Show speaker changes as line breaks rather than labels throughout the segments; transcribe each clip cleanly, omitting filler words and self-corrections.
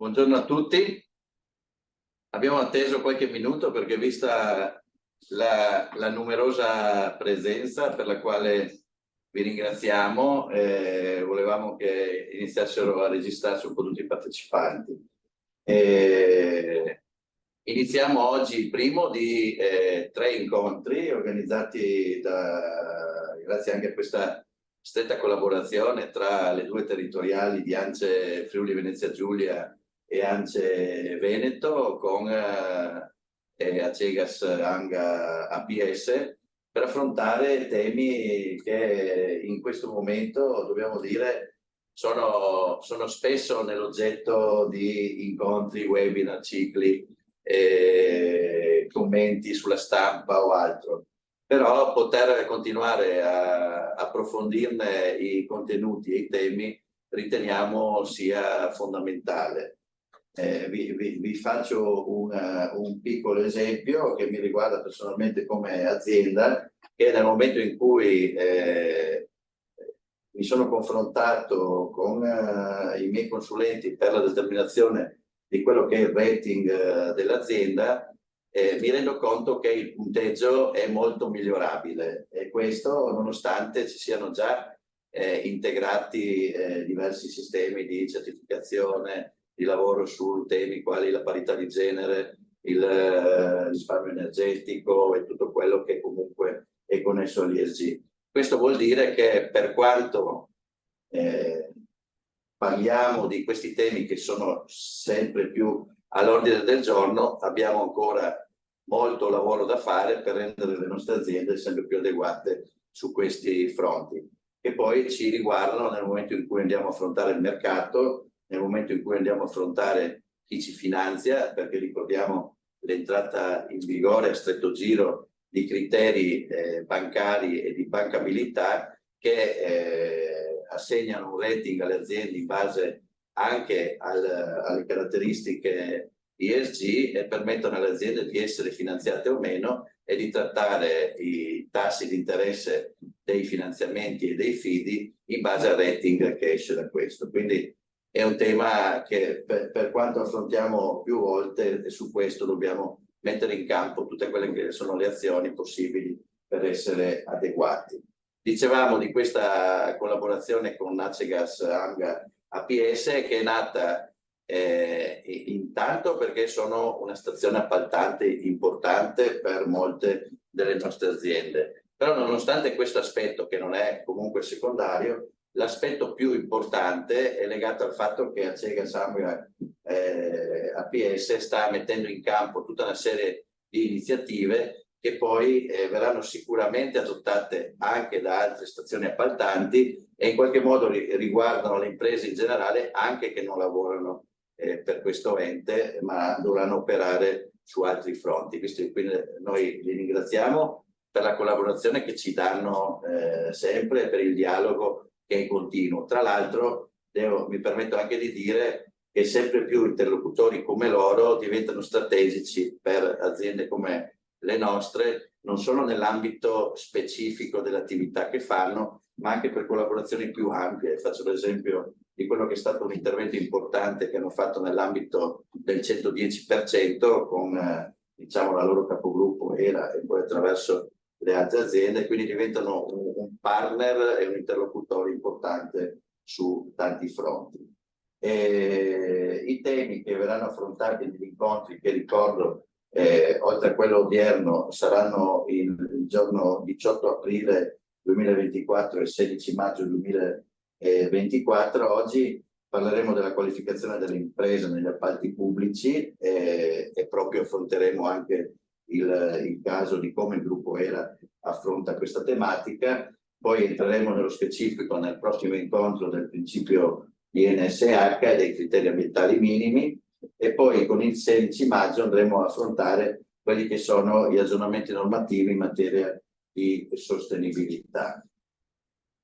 Buongiorno a tutti. Abbiamo atteso qualche minuto perché vista la numerosa presenza per la quale vi ringraziamo, volevamo che iniziassero a registrarsi un po' tutti i partecipanti. Iniziamo oggi il primo di 3 incontri organizzati grazie anche a questa stretta collaborazione tra le due territoriali di ANCE Friuli Venezia Giulia e ANCE Veneto con Agegas Anga APS per affrontare temi che in questo momento, dobbiamo dire, sono spesso nell'oggetto di incontri, webinar, cicli, commenti sulla stampa o altro. Però poter continuare a approfondirne i contenuti e i temi riteniamo sia fondamentale. Vi faccio un piccolo esempio che mi riguarda personalmente come azienda, che nel momento in cui mi sono confrontato con i miei consulenti per la determinazione di quello che è il rating dell'azienda, mi rendo conto che il punteggio è molto migliorabile, e questo nonostante ci siano già integrati diversi sistemi di certificazione, di lavoro su temi quali la parità di genere, il risparmio energetico e tutto quello che comunque è connesso all'ESG. Questo vuol dire che per quanto parliamo di questi temi che sono sempre più all'ordine del giorno, abbiamo ancora molto lavoro da fare per rendere le nostre aziende sempre più adeguate su questi fronti, che poi ci riguardano nel momento in cui andiamo a affrontare il mercato, nel momento in cui andiamo a affrontare chi ci finanzia, perché ricordiamo l'entrata in vigore a stretto giro di criteri bancari e di bancabilità che assegnano un rating alle aziende in base anche alle caratteristiche ESG e permettono alle aziende di essere finanziate o meno e di trattare i tassi di interesse dei finanziamenti e dei fidi in base al rating che esce da questo. Quindi è un tema che per quanto affrontiamo più volte, e su questo dobbiamo mettere in campo tutte quelle che sono le azioni possibili per essere adeguati. Dicevamo di questa collaborazione con Agegas Anga APS, che è nata intanto perché sono una stazione appaltante importante per molte delle nostre aziende. Però nonostante questo aspetto, che non è comunque secondario, l'aspetto più importante è legato al fatto che Agegas Anga APS sta mettendo in campo tutta una serie di iniziative che poi verranno sicuramente adottate anche da altre stazioni appaltanti e in qualche modo riguardano le imprese in generale, anche che non lavorano per questo ente, ma dovranno operare su altri fronti. Quindi noi li ringraziamo per la collaborazione che ci danno sempre, per il dialogo che è continuo. Tra l'altro mi permetto anche di dire che sempre più interlocutori come loro diventano strategici per aziende come le nostre, non solo nell'ambito specifico dell'attività che fanno, ma anche per collaborazioni più ampie. Faccio l'esempio di quello che è stato un intervento importante che hanno fatto nell'ambito del 110% con diciamo la loro capogruppo ERA e poi attraverso le altre aziende, quindi diventano un partner e un interlocutore importante su tanti fronti. I temi che verranno affrontati negli incontri, che ricordo oltre a quello odierno saranno il giorno 18 aprile 2024 e il 16 maggio 2024. Oggi parleremo della qualificazione delle imprese negli appalti pubblici e proprio affronteremo anche il caso di come il gruppo ERA affronta questa tematica. Poi entreremo nello specifico nel prossimo incontro del principio di NSH e dei criteri ambientali minimi, e poi con il 16 maggio andremo a affrontare quelli che sono gli aggiornamenti normativi in materia di sostenibilità.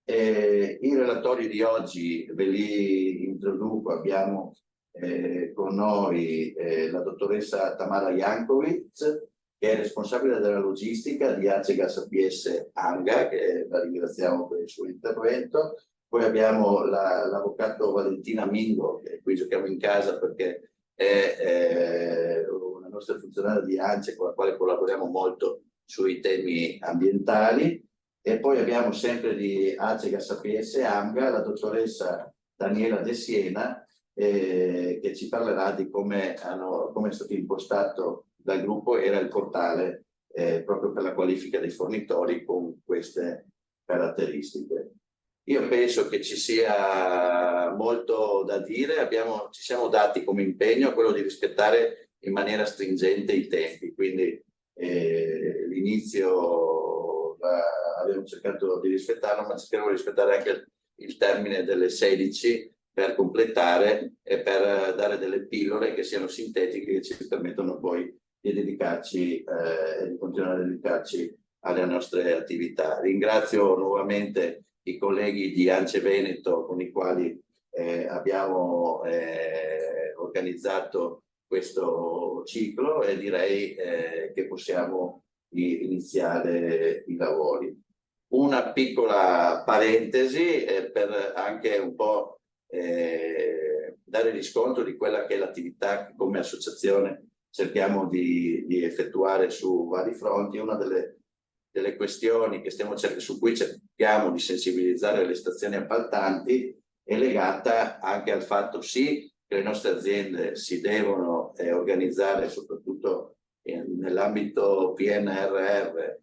I relatori di oggi ve li introduco. Abbiamo con noi la dottoressa Tamara Jankovic, che è responsabile della logistica di Agegas APS Anga, che la ringraziamo per il suo intervento. Poi abbiamo l'avvocato Valentina Mingo, che qui giochiamo in casa perché è una nostra funzionaria di ANCE con la quale collaboriamo molto sui temi ambientali. E poi abbiamo sempre di ACEGA Sapienza e AMGA la dottoressa Daniela De Siena, che ci parlerà di come è stato impostato dal gruppo, era il portale proprio per la qualifica dei fornitori con queste caratteristiche. Io penso che ci sia molto da dire, ci siamo dati come impegno quello di rispettare in maniera stringente i tempi, quindi l'inizio abbiamo cercato di rispettarlo, ma cercheremo di rispettare anche il termine delle 16 per completare e per dare delle pillole che siano sintetiche, che ci permettono poi di dedicarci e di continuare a dedicarci alle nostre attività. Ringrazio nuovamente i colleghi di ANCE Veneto con i quali abbiamo organizzato questo ciclo e direi che possiamo iniziare i lavori. Una piccola parentesi per anche un po' dare riscontro di quella che è l'attività che come associazione cerchiamo di effettuare su vari fronti. Una delle questioni che su cui cerchiamo di sensibilizzare le stazioni appaltanti è legata anche al fatto sì che le nostre aziende si devono organizzare soprattutto nell'ambito PNRR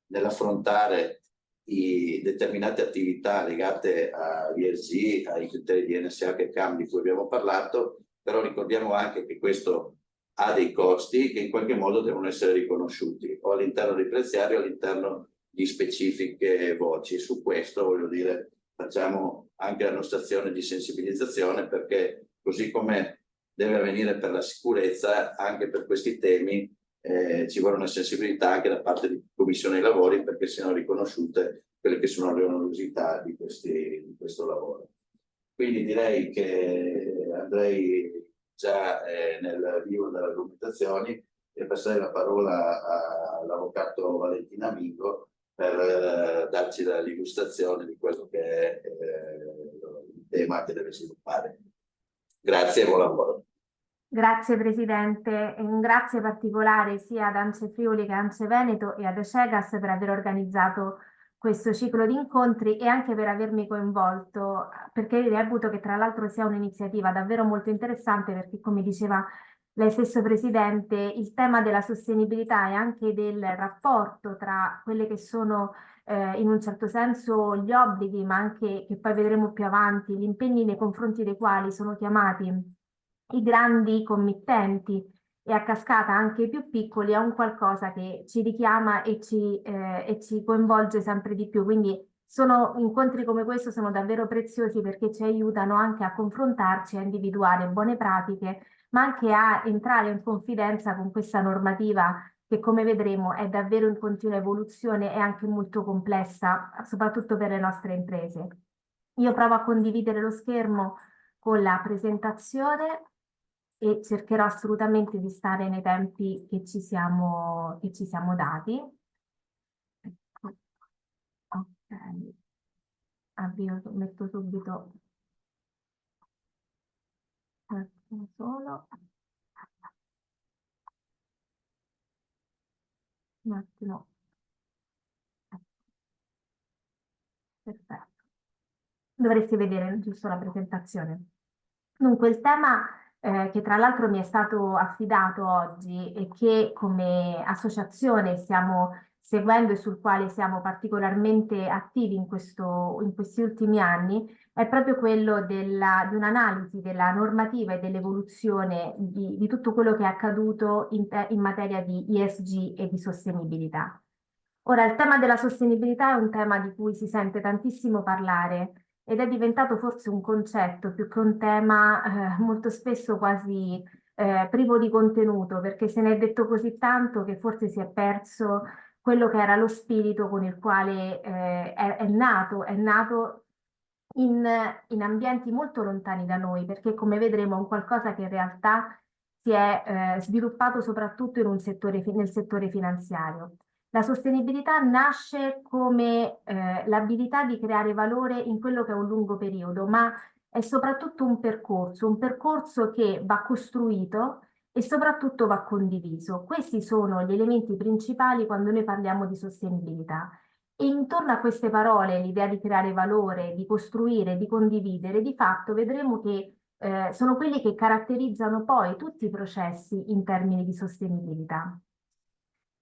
nell'affrontare determinate attività legate all'ESG, ai criteri di NSA che cambi di cui abbiamo parlato, però ricordiamo anche che questo ha dei costi che in qualche modo devono essere riconosciuti o all'interno dei preziari o all'interno di specifiche voci. Su questo, voglio dire, facciamo anche la nostra azione di sensibilizzazione, perché così come deve avvenire per la sicurezza, anche per questi temi ci vuole una sensibilità anche da parte di Commissione dei Lavori, perché siano riconosciute quelle che sono le onerosità di questo lavoro. Quindi direi che andrei già nel vivo delle argomentazioni e passare la parola all'avvocato Valentina Mingo per darci l'illustrazione di quello che è il tema che deve sviluppare. Grazie e buon lavoro.
Grazie Presidente, e un grazie particolare sia ad ANCE Friuli che ad ANCE Veneto e ad Acegas per aver organizzato questo ciclo di incontri e anche per avermi coinvolto, perché reputo che tra l'altro sia un'iniziativa davvero molto interessante, perché come diceva lei stesso Presidente, il tema della sostenibilità e anche del rapporto tra quelle che sono in un certo senso gli obblighi, ma anche, che poi vedremo più avanti, gli impegni nei confronti dei quali sono chiamati i grandi committenti e a cascata anche i più piccoli, è un qualcosa che ci richiama e ci coinvolge sempre di più. Quindi incontri come questo sono davvero preziosi perché ci aiutano anche a confrontarci, a individuare buone pratiche, ma anche a entrare in confidenza con questa normativa che, come vedremo, è davvero in continua evoluzione e anche molto complessa, soprattutto per le nostre imprese. Io provo a condividere lo schermo con la presentazione e cercherò assolutamente di stare nei tempi che ci siamo dati. Ok, metto subito un attimo solo. Un attimo. Perfetto. Dovresti vedere giusto la presentazione. Dunque, il tema che tra l'altro mi è stato affidato oggi e che come associazione stiamo seguendo e sul quale siamo particolarmente attivi in questi ultimi anni è proprio quello di un'analisi della normativa e dell'evoluzione di tutto quello che è accaduto in materia di ESG e di sostenibilità. Ora, il tema della sostenibilità è un tema di cui si sente tantissimo parlare ed è diventato forse un concetto più che un tema molto spesso quasi privo di contenuto, perché se ne è detto così tanto che forse si è perso quello che era lo spirito con il quale è nato in ambienti molto lontani da noi, perché come vedremo è un qualcosa che in realtà si è sviluppato soprattutto nel settore finanziario. La sostenibilità nasce come l'abilità di creare valore in quello che è un lungo periodo, ma è soprattutto un percorso che va costruito e soprattutto va condiviso. Questi sono gli elementi principali quando noi parliamo di sostenibilità. E intorno a queste parole, l'idea di creare valore, di costruire, di condividere, di fatto vedremo che sono quelli che caratterizzano poi tutti i processi in termini di sostenibilità.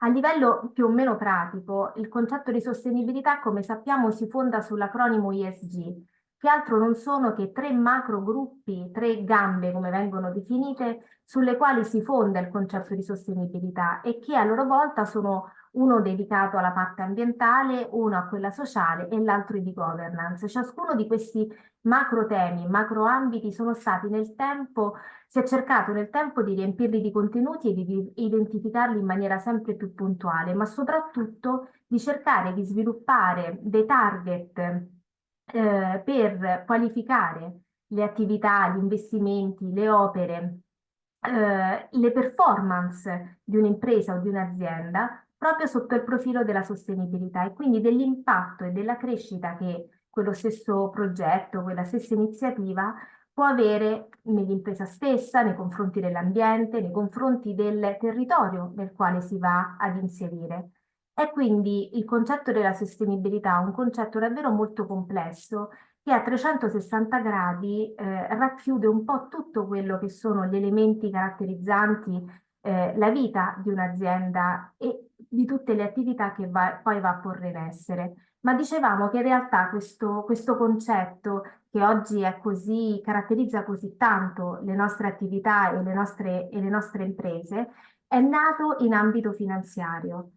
A livello più o meno pratico, il concetto di sostenibilità, come sappiamo, si fonda sull'acronimo ESG, che altro non sono che tre macro gruppi, tre gambe, come vengono definite, sulle quali si fonda il concetto di sostenibilità e che a loro volta sono uno dedicato alla parte ambientale, uno a quella sociale e l'altro di governance. Ciascuno di questi macro temi, macro ambiti sono stati nel tempo si è cercato nel tempo di riempirli di contenuti e di identificarli in maniera sempre più puntuale, ma soprattutto di cercare di sviluppare dei target per qualificare le attività, gli investimenti, le opere, le performance di un'impresa o di un'azienda proprio sotto il profilo della sostenibilità e quindi dell'impatto e della crescita che quello stesso progetto, quella stessa iniziativa può avere nell'impresa stessa, nei confronti dell'ambiente, nei confronti del territorio nel quale si va ad inserire. È quindi il concetto della sostenibilità un concetto davvero molto complesso che a 360 gradi racchiude un po' tutto quello che sono gli elementi caratterizzanti la vita di un'azienda e di tutte le attività che poi va a porre in essere. Ma dicevamo che in realtà questo concetto che oggi è così, caratterizza così tanto le nostre attività e le nostre imprese, è nato in ambito finanziario.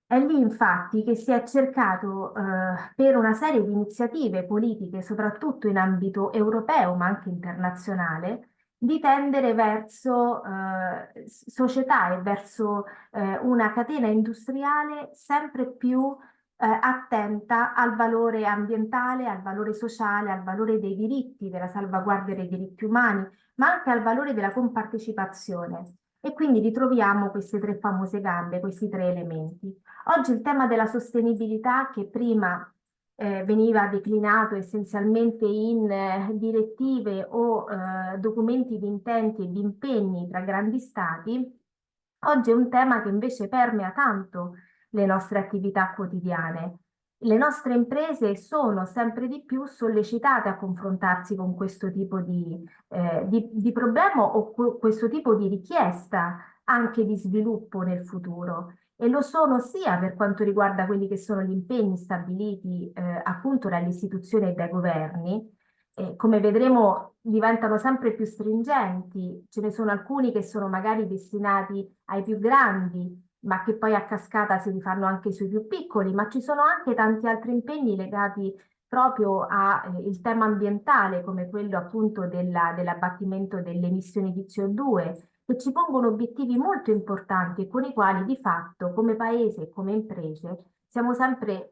È lì infatti che si è cercato, per una serie di iniziative politiche, soprattutto in ambito europeo, ma anche internazionale, di tendere verso società e verso una catena industriale sempre più attenta al valore ambientale, al valore sociale, al valore dei diritti, della salvaguardia dei diritti umani, ma anche al valore della compartecipazione. E quindi ritroviamo queste tre famose gambe, questi tre elementi. Oggi il tema della sostenibilità, che prima veniva declinato essenzialmente in direttive o documenti di intenti e di impegni tra grandi stati, oggi è un tema che invece permea tanto le nostre attività quotidiane. Le nostre imprese sono sempre di più sollecitate a confrontarsi con questo tipo di problema o questo tipo di richiesta anche di sviluppo nel futuro. E lo sono sia per quanto riguarda quelli che sono gli impegni stabiliti appunto dalle istituzioni e dai governi, come vedremo diventano sempre più stringenti, ce ne sono alcuni che sono magari destinati ai più grandi, ma che poi a cascata si rifanno anche sui più piccoli, ma ci sono anche tanti altri impegni legati proprio al tema ambientale, come quello appunto dell'abbattimento delle emissioni di CO2, che ci pongono obiettivi molto importanti e con i quali di fatto come paese e come imprese siamo sempre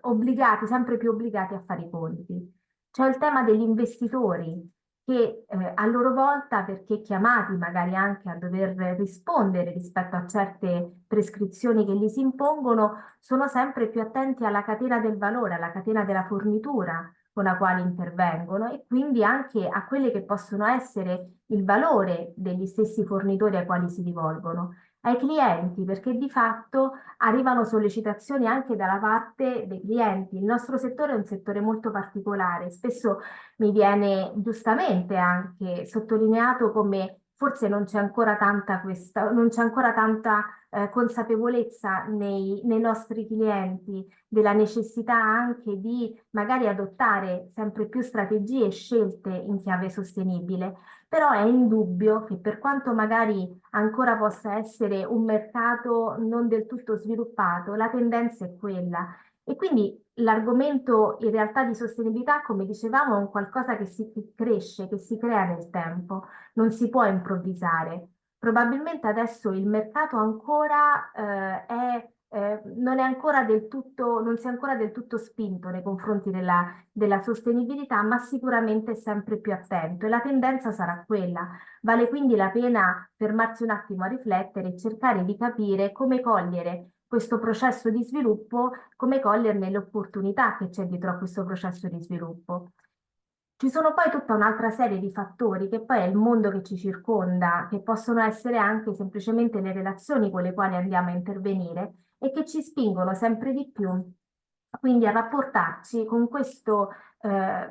obbligati, sempre più obbligati a fare i conti. C'è il tema degli investitori che a loro volta, perché chiamati magari anche a dover rispondere rispetto a certe prescrizioni che gli si impongono, sono sempre più attenti alla catena del valore, alla catena della fornitura con la quale intervengono e quindi anche a quelle che possono essere il valore degli stessi fornitori ai quali si rivolgono, ai clienti, perché di fatto arrivano sollecitazioni anche dalla parte dei clienti. Il nostro settore è un settore molto particolare, spesso mi viene giustamente anche sottolineato come forse non c'è ancora tanta non c'è ancora tanta consapevolezza nei nostri clienti della necessità anche di magari adottare sempre più strategie e scelte in chiave sostenibile. Però è indubbio che per quanto magari ancora possa essere un mercato non del tutto sviluppato, la tendenza è quella. E quindi l'argomento in realtà di sostenibilità, come dicevamo, è un qualcosa che che cresce, che si crea nel tempo, non si può improvvisare. Probabilmente adesso il mercato ancora non è ancora del tutto, non si è ancora del tutto spinto nei confronti della sostenibilità, ma sicuramente è sempre più attento e la tendenza sarà quella. Vale quindi la pena fermarsi un attimo a riflettere e cercare di capire come cogliere questo processo di sviluppo, come coglierne le opportunità che c'è dietro a questo processo di sviluppo. Ci sono poi tutta un'altra serie di fattori che poi è il mondo che ci circonda, che possono essere anche semplicemente le relazioni con le quali andiamo a intervenire e che ci spingono sempre di più quindi a rapportarci con questo,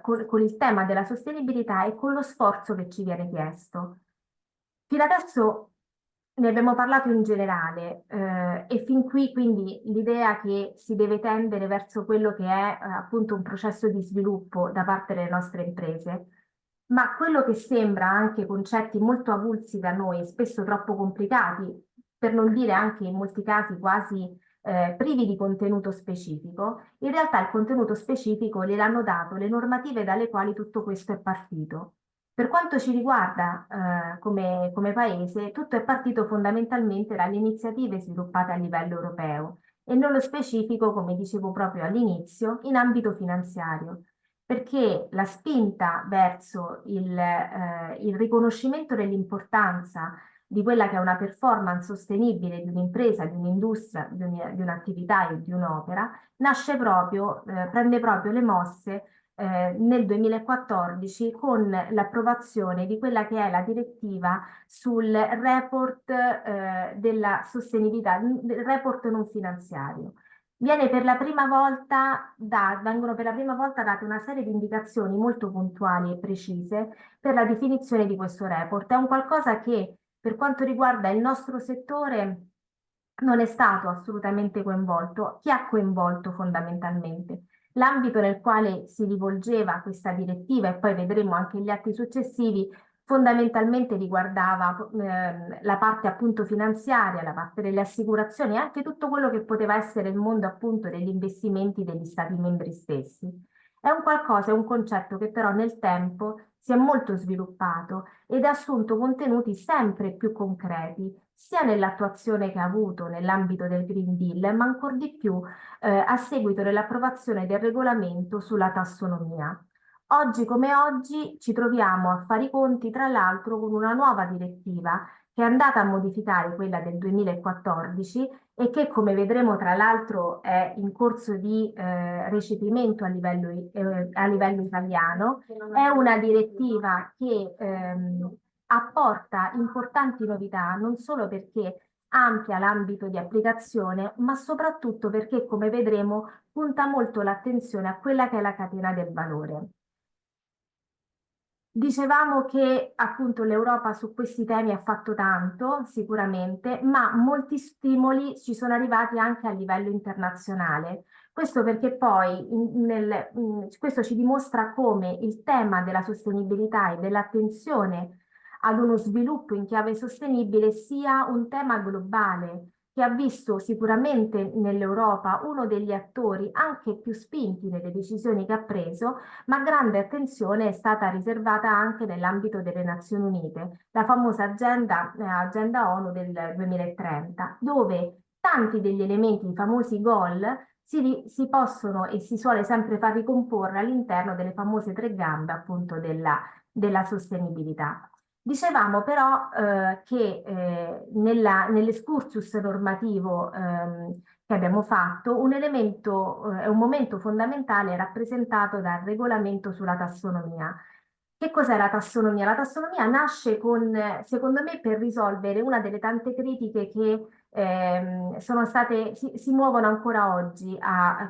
con il tema della sostenibilità e con lo sforzo che ci viene chiesto. Fino adesso ne abbiamo parlato in generale, e fin qui quindi l'idea che si deve tendere verso quello che è appunto un processo di sviluppo da parte delle nostre imprese, ma quello che sembra anche concetti molto avulsi da noi, spesso troppo complicati, per non dire anche in molti casi quasi privi di contenuto specifico, in realtà il contenuto specifico gliel'hanno dato le normative dalle quali tutto questo è partito. Per quanto ci riguarda, come paese, tutto è partito fondamentalmente dalle iniziative sviluppate a livello europeo e nello specifico, come dicevo proprio all'inizio, in ambito finanziario, perché la spinta verso il riconoscimento dell'importanza di quella che è una performance sostenibile di un'impresa, di un'industria, di un'attività e di un'opera, nasce proprio, prende proprio le mosse nel 2014 con l'approvazione di quella che è la direttiva sul report della sostenibilità, del report non finanziario. Vengono per la prima volta date una serie di indicazioni molto puntuali e precise per la definizione di questo report. È un qualcosa che per quanto riguarda il nostro settore non è stato assolutamente coinvolto. Chi ha coinvolto fondamentalmente? L'ambito nel quale si rivolgeva questa direttiva, e poi vedremo anche gli atti successivi, fondamentalmente riguardava la parte appunto finanziaria, la parte delle assicurazioni e anche tutto quello che poteva essere il mondo appunto degli investimenti degli Stati membri stessi. È un qualcosa, è un concetto che però nel tempo si è molto sviluppato ed ha assunto contenuti sempre più concreti, sia nell'attuazione che ha avuto nell'ambito del Green Deal, ma ancor di più a seguito dell'approvazione del regolamento sulla tassonomia. Oggi come oggi ci troviamo a fare i conti, tra l'altro, con una nuova direttiva che è andata a modificare quella del 2014 e che, come vedremo, tra l'altro, è in corso di recepimento a livello italiano. È una direttiva che apporta importanti novità, non solo perché amplia l'ambito di applicazione, ma soprattutto perché, come vedremo, punta molto l'attenzione a quella che è la catena del valore. Dicevamo che appunto l'Europa su questi temi ha fatto tanto, sicuramente, ma molti stimoli ci sono arrivati anche a livello internazionale. Questo perché poi questo ci dimostra come il tema della sostenibilità e dell'attenzione ad uno sviluppo in chiave sostenibile sia un tema globale che ha visto sicuramente nell'Europa uno degli attori anche più spinti nelle decisioni che ha preso, ma grande attenzione è stata riservata anche nell'ambito delle Nazioni Unite, la famosa agenda ONU del 2030, dove tanti degli elementi, i famosi goal, si possono e si suole sempre far ricomporre all'interno delle famose tre gambe appunto della sostenibilità. Dicevamo però che nell'excursus normativo che abbiamo fatto, un momento fondamentale è rappresentato dal regolamento sulla tassonomia. Che cos'è la tassonomia? La tassonomia nasce secondo me, per risolvere una delle tante critiche che si muovono ancora oggi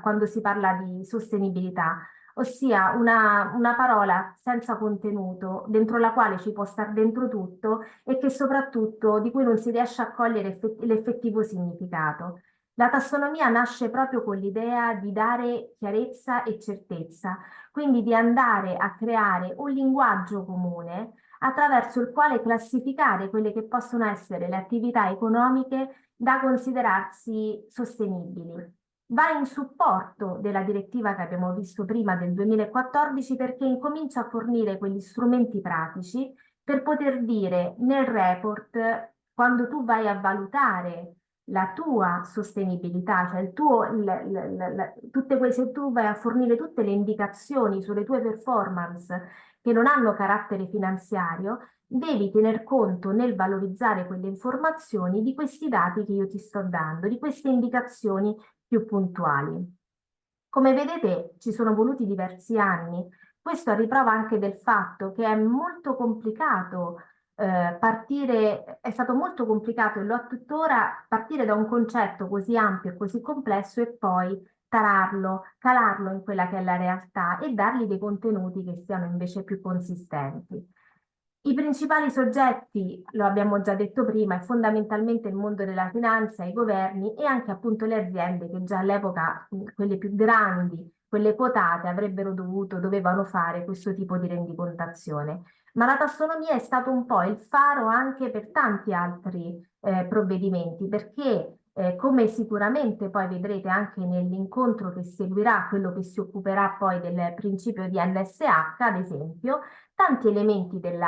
quando si parla di sostenibilità, ossia una parola senza contenuto, dentro la quale ci può star dentro tutto e che soprattutto di cui non si riesce a cogliere l'effettivo significato. La tassonomia nasce proprio con l'idea di dare chiarezza e certezza, quindi di andare a creare un linguaggio comune attraverso il quale classificare quelle che possono essere le attività economiche da considerarsi sostenibili. Va in supporto della direttiva che abbiamo visto prima del 2014 perché incomincia a fornire quegli strumenti pratici per poter dire nel report, quando tu vai a valutare la tua sostenibilità, cioè se tu vai a fornire tutte le indicazioni sulle tue performance che non hanno carattere finanziario, devi tener conto nel valorizzare quelle informazioni di questi dati che io ti sto dando, di queste indicazioni più puntuali. Come vedete, ci sono voluti diversi anni. Questo a riprova anche del fatto che è molto complicato partire, è stato molto complicato e lo è tuttora partire da un concetto così ampio e così complesso e poi tararlo, calarlo in quella che è la realtà e dargli dei contenuti che siano invece più consistenti. I principali soggetti, lo abbiamo già detto prima, è fondamentalmente il mondo della finanza, i governi e anche appunto le aziende che già all'epoca, quelle più grandi, quelle quotate, dovevano fare questo tipo di rendicontazione. Ma la tassonomia è stato un po' il faro anche per tanti altri provvedimenti, perché come sicuramente poi vedrete anche nell'incontro che seguirà, quello che si occuperà poi del principio di NSH, ad esempio, tanti elementi del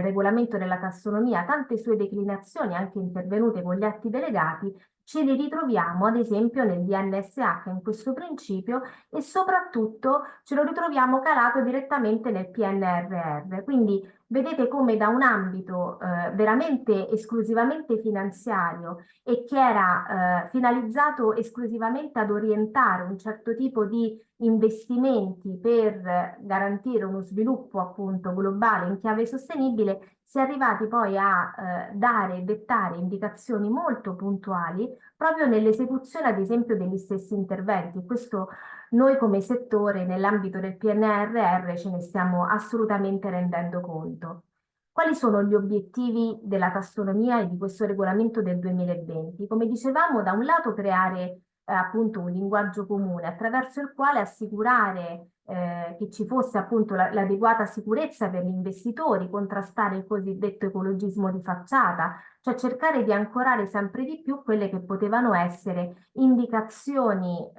regolamento della tassonomia, tante sue declinazioni anche intervenute con gli atti delegati, ce li ritroviamo ad esempio nel DNSH in questo principio e soprattutto ce lo ritroviamo calato direttamente nel PNRR. Quindi vedete come da un ambito veramente esclusivamente finanziario e che era finalizzato esclusivamente ad orientare un certo tipo di investimenti per garantire uno sviluppo appunto globale in chiave sostenibile, si è arrivati poi a dare e dettare indicazioni molto puntuali proprio nell'esecuzione, ad esempio, degli stessi interventi. Questo noi come settore nell'ambito del PNRR ce ne stiamo assolutamente rendendo conto. Quali sono gli obiettivi della tassonomia e di questo regolamento del 2020? Come dicevamo, da un lato creare appunto un linguaggio comune attraverso il quale assicurare che ci fosse appunto l'adeguata sicurezza per gli investitori, contrastare il cosiddetto ecologismo di facciata, cioè cercare di ancorare sempre di più quelle che potevano essere indicazioni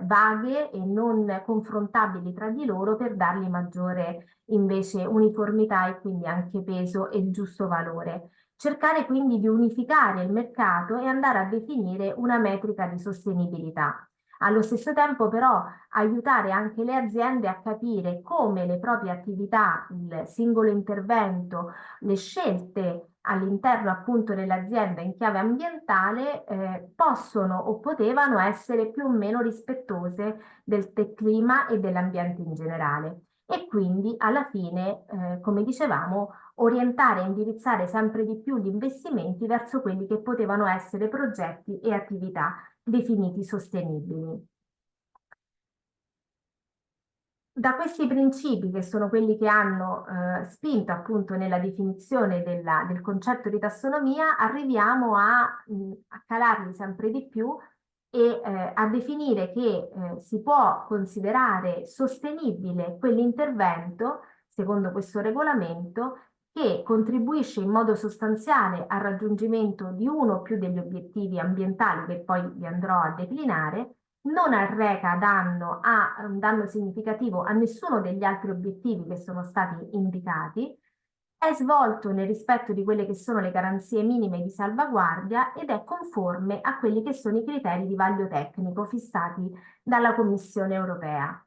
vaghe e non confrontabili tra di loro per dargli maggiore invece uniformità e quindi anche peso e giusto valore. Cercare quindi di unificare il mercato e andare a definire una metrica di sostenibilità. Allo stesso tempo però aiutare anche le aziende a capire come le proprie attività, il singolo intervento, le scelte all'interno appunto dell'azienda in chiave ambientale possono o potevano essere più o meno rispettose del clima e dell'ambiente in generale. E quindi alla fine, come dicevamo, orientare e indirizzare sempre di più gli investimenti verso quelli che potevano essere progetti e attività definiti sostenibili. Da questi principi, che sono quelli che hanno spinto appunto nella definizione del concetto di tassonomia, arriviamo a calarli sempre di più e a definire che si può considerare sostenibile quell'intervento, secondo questo regolamento, che contribuisce in modo sostanziale al raggiungimento di uno o più degli obiettivi ambientali che poi vi andrò a declinare, non arreca un danno significativo a nessuno degli altri obiettivi che sono stati indicati, è svolto nel rispetto di quelle che sono le garanzie minime di salvaguardia ed è conforme a quelli che sono i criteri di vaglio tecnico fissati dalla Commissione europea.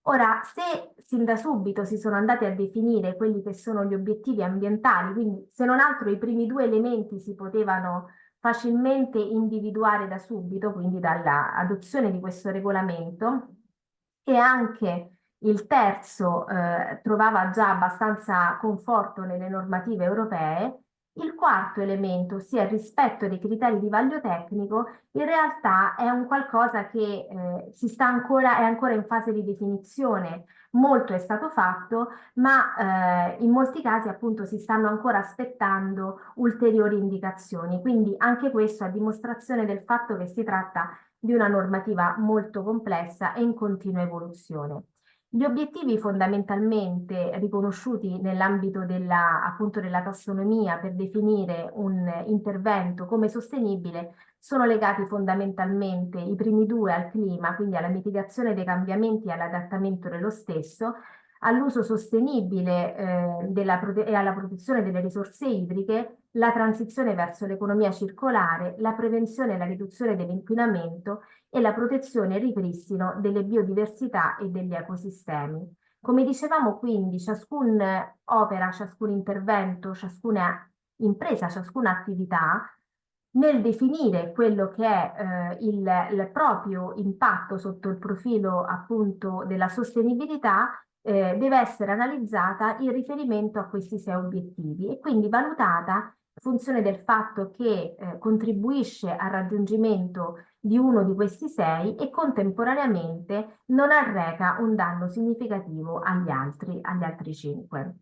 Ora, se sin da subito si sono andati a definire quelli che sono gli obiettivi ambientali, quindi se non altro i primi due elementi si potevano facilmente individuare da subito, quindi dall'adozione di questo regolamento, e anche il terzo trovava già abbastanza conforto nelle normative europee. Il quarto elemento, ossia il rispetto dei criteri di vaglio tecnico, in realtà è un qualcosa che è ancora in fase di definizione. Molto è stato fatto, ma in molti casi appunto si stanno ancora aspettando ulteriori indicazioni. Quindi anche questo è dimostrazione del fatto che si tratta di una normativa molto complessa e in continua evoluzione. Gli obiettivi fondamentalmente riconosciuti nell'ambito appunto della tassonomia per definire un intervento come sostenibile sono legati fondamentalmente i primi due al clima, quindi alla mitigazione dei cambiamenti e all'adattamento dello stesso, all'uso sostenibile e alla protezione delle risorse idriche, la transizione verso l'economia circolare, la prevenzione e la riduzione dell'inquinamento e la protezione e il ripristino delle biodiversità e degli ecosistemi. Come dicevamo quindi, ciascuna opera, ciascun intervento, ciascuna impresa, ciascuna attività, nel definire quello che è il proprio impatto sotto il profilo appunto della sostenibilità, deve essere analizzata in riferimento a questi sei obiettivi e quindi valutata in funzione del fatto che contribuisce al raggiungimento di uno di questi sei e contemporaneamente non arreca un danno significativo agli altri cinque.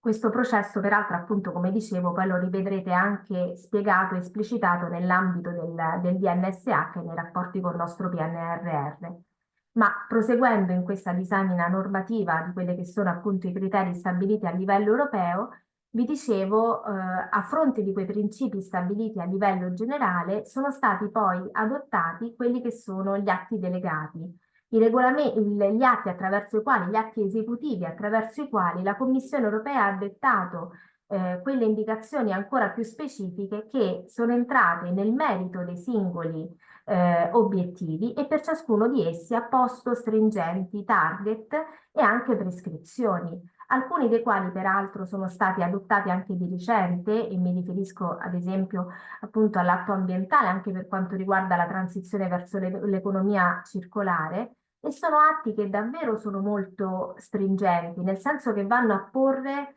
Questo processo, peraltro, appunto, come dicevo, poi lo rivedrete anche spiegato e esplicitato nell'ambito del DNSH e nei rapporti con il nostro PNRR. Ma proseguendo in questa disamina normativa di quelli che sono appunto i criteri stabiliti a livello europeo, vi dicevo, a fronte di quei principi stabiliti a livello generale, sono stati poi adottati quelli che sono gli atti delegati gli atti attraverso i quali, gli atti esecutivi attraverso i quali la Commissione europea ha dettato quelle indicazioni ancora più specifiche che sono entrate nel merito dei singoli obiettivi e per ciascuno di essi ha posto stringenti target e anche prescrizioni. Alcuni dei quali peraltro sono stati adottati anche di recente e mi riferisco ad esempio appunto all'atto ambientale anche per quanto riguarda la transizione verso l'economia circolare e sono atti che davvero sono molto stringenti, nel senso che vanno a porre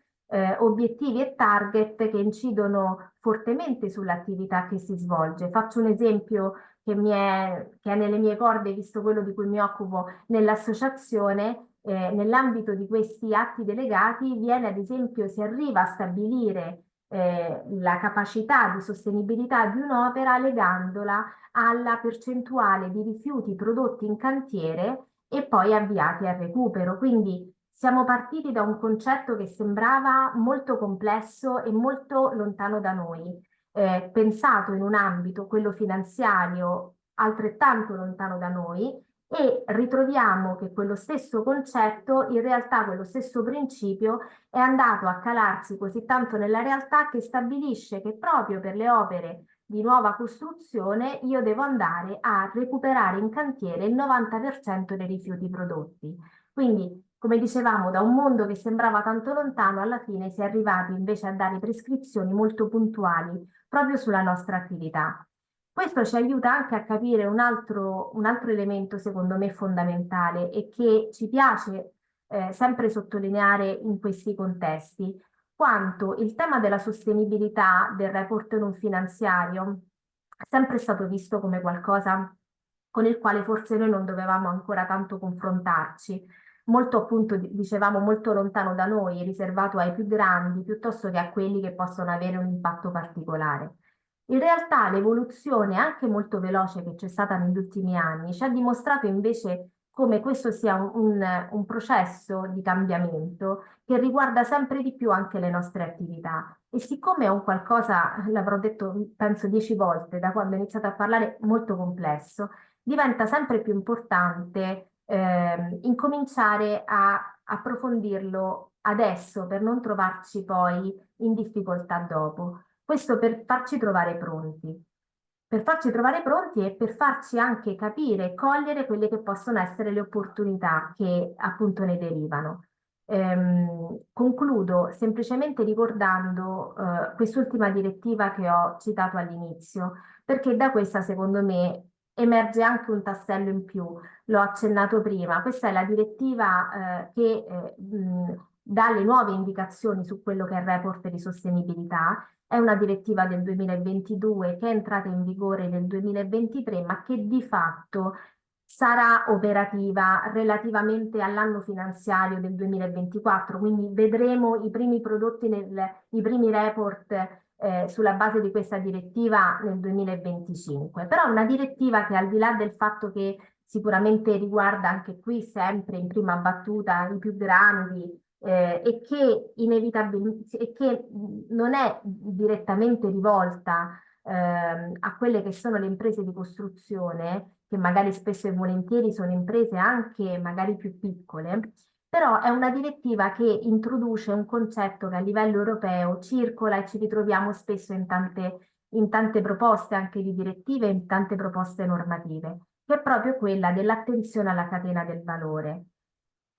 obiettivi e target che incidono fortemente sull'attività che si svolge. Faccio un esempio che è nelle mie corde, visto quello di cui mi occupo nell'associazione. Nell'ambito di questi atti delegati viene ad esempio, si arriva a stabilire la capacità di sostenibilità di un'opera legandola alla percentuale di rifiuti prodotti in cantiere e poi avviati al recupero. Quindi siamo partiti da un concetto che sembrava molto complesso e molto lontano da noi, pensato in un ambito, quello finanziario, altrettanto lontano da noi, e ritroviamo che quello stesso concetto, in realtà quello stesso principio, è andato a calarsi così tanto nella realtà che stabilisce che proprio per le opere di nuova costruzione io devo andare a recuperare in cantiere il 90% dei rifiuti prodotti. Quindi, come dicevamo, da un mondo che sembrava tanto lontano, alla fine si è arrivati invece a dare prescrizioni molto puntuali proprio sulla nostra attività. Questo ci aiuta anche a capire un altro elemento, secondo me, fondamentale e che ci piace sempre sottolineare in questi contesti, quanto il tema della sostenibilità del report non finanziario è sempre stato visto come qualcosa con il quale forse noi non dovevamo ancora tanto confrontarci, molto appunto, dicevamo, molto lontano da noi, riservato ai più grandi piuttosto che a quelli che possono avere un impatto particolare. In realtà l'evoluzione anche molto veloce che c'è stata negli ultimi anni ci ha dimostrato invece come questo sia un processo di cambiamento che riguarda sempre di più anche le nostre attività. E siccome è un qualcosa, l'avrò detto penso 10 volte da quando ho iniziato a parlare, molto complesso, diventa sempre più importante incominciare a approfondirlo adesso per non trovarci poi in difficoltà dopo. Questo per farci trovare pronti. Per farci trovare pronti e per farci anche capire e cogliere quelle che possono essere le opportunità che appunto ne derivano. Concludo semplicemente ricordando quest'ultima direttiva che ho citato all'inizio, perché da questa, secondo me, emerge anche un tassello in più. L'ho accennato prima. Questa è la direttiva che dà le nuove indicazioni su quello che è il report di sostenibilità. È una direttiva del 2022 che è entrata in vigore nel 2023, ma che di fatto sarà operativa relativamente all'anno finanziario del 2024, quindi vedremo i primi prodotti, i primi report sulla base di questa direttiva nel 2025. Però è una direttiva che al di là del fatto che sicuramente riguarda anche qui sempre in prima battuta i più grandi e che inevitabilmente e che non è direttamente rivolta a quelle che sono le imprese di costruzione, che magari spesso e volentieri sono imprese anche magari più piccole, però è una direttiva che introduce un concetto che a livello europeo circola e ci ritroviamo spesso in tante proposte anche di direttive, in tante proposte normative, che è proprio quella dell'attenzione alla catena del valore.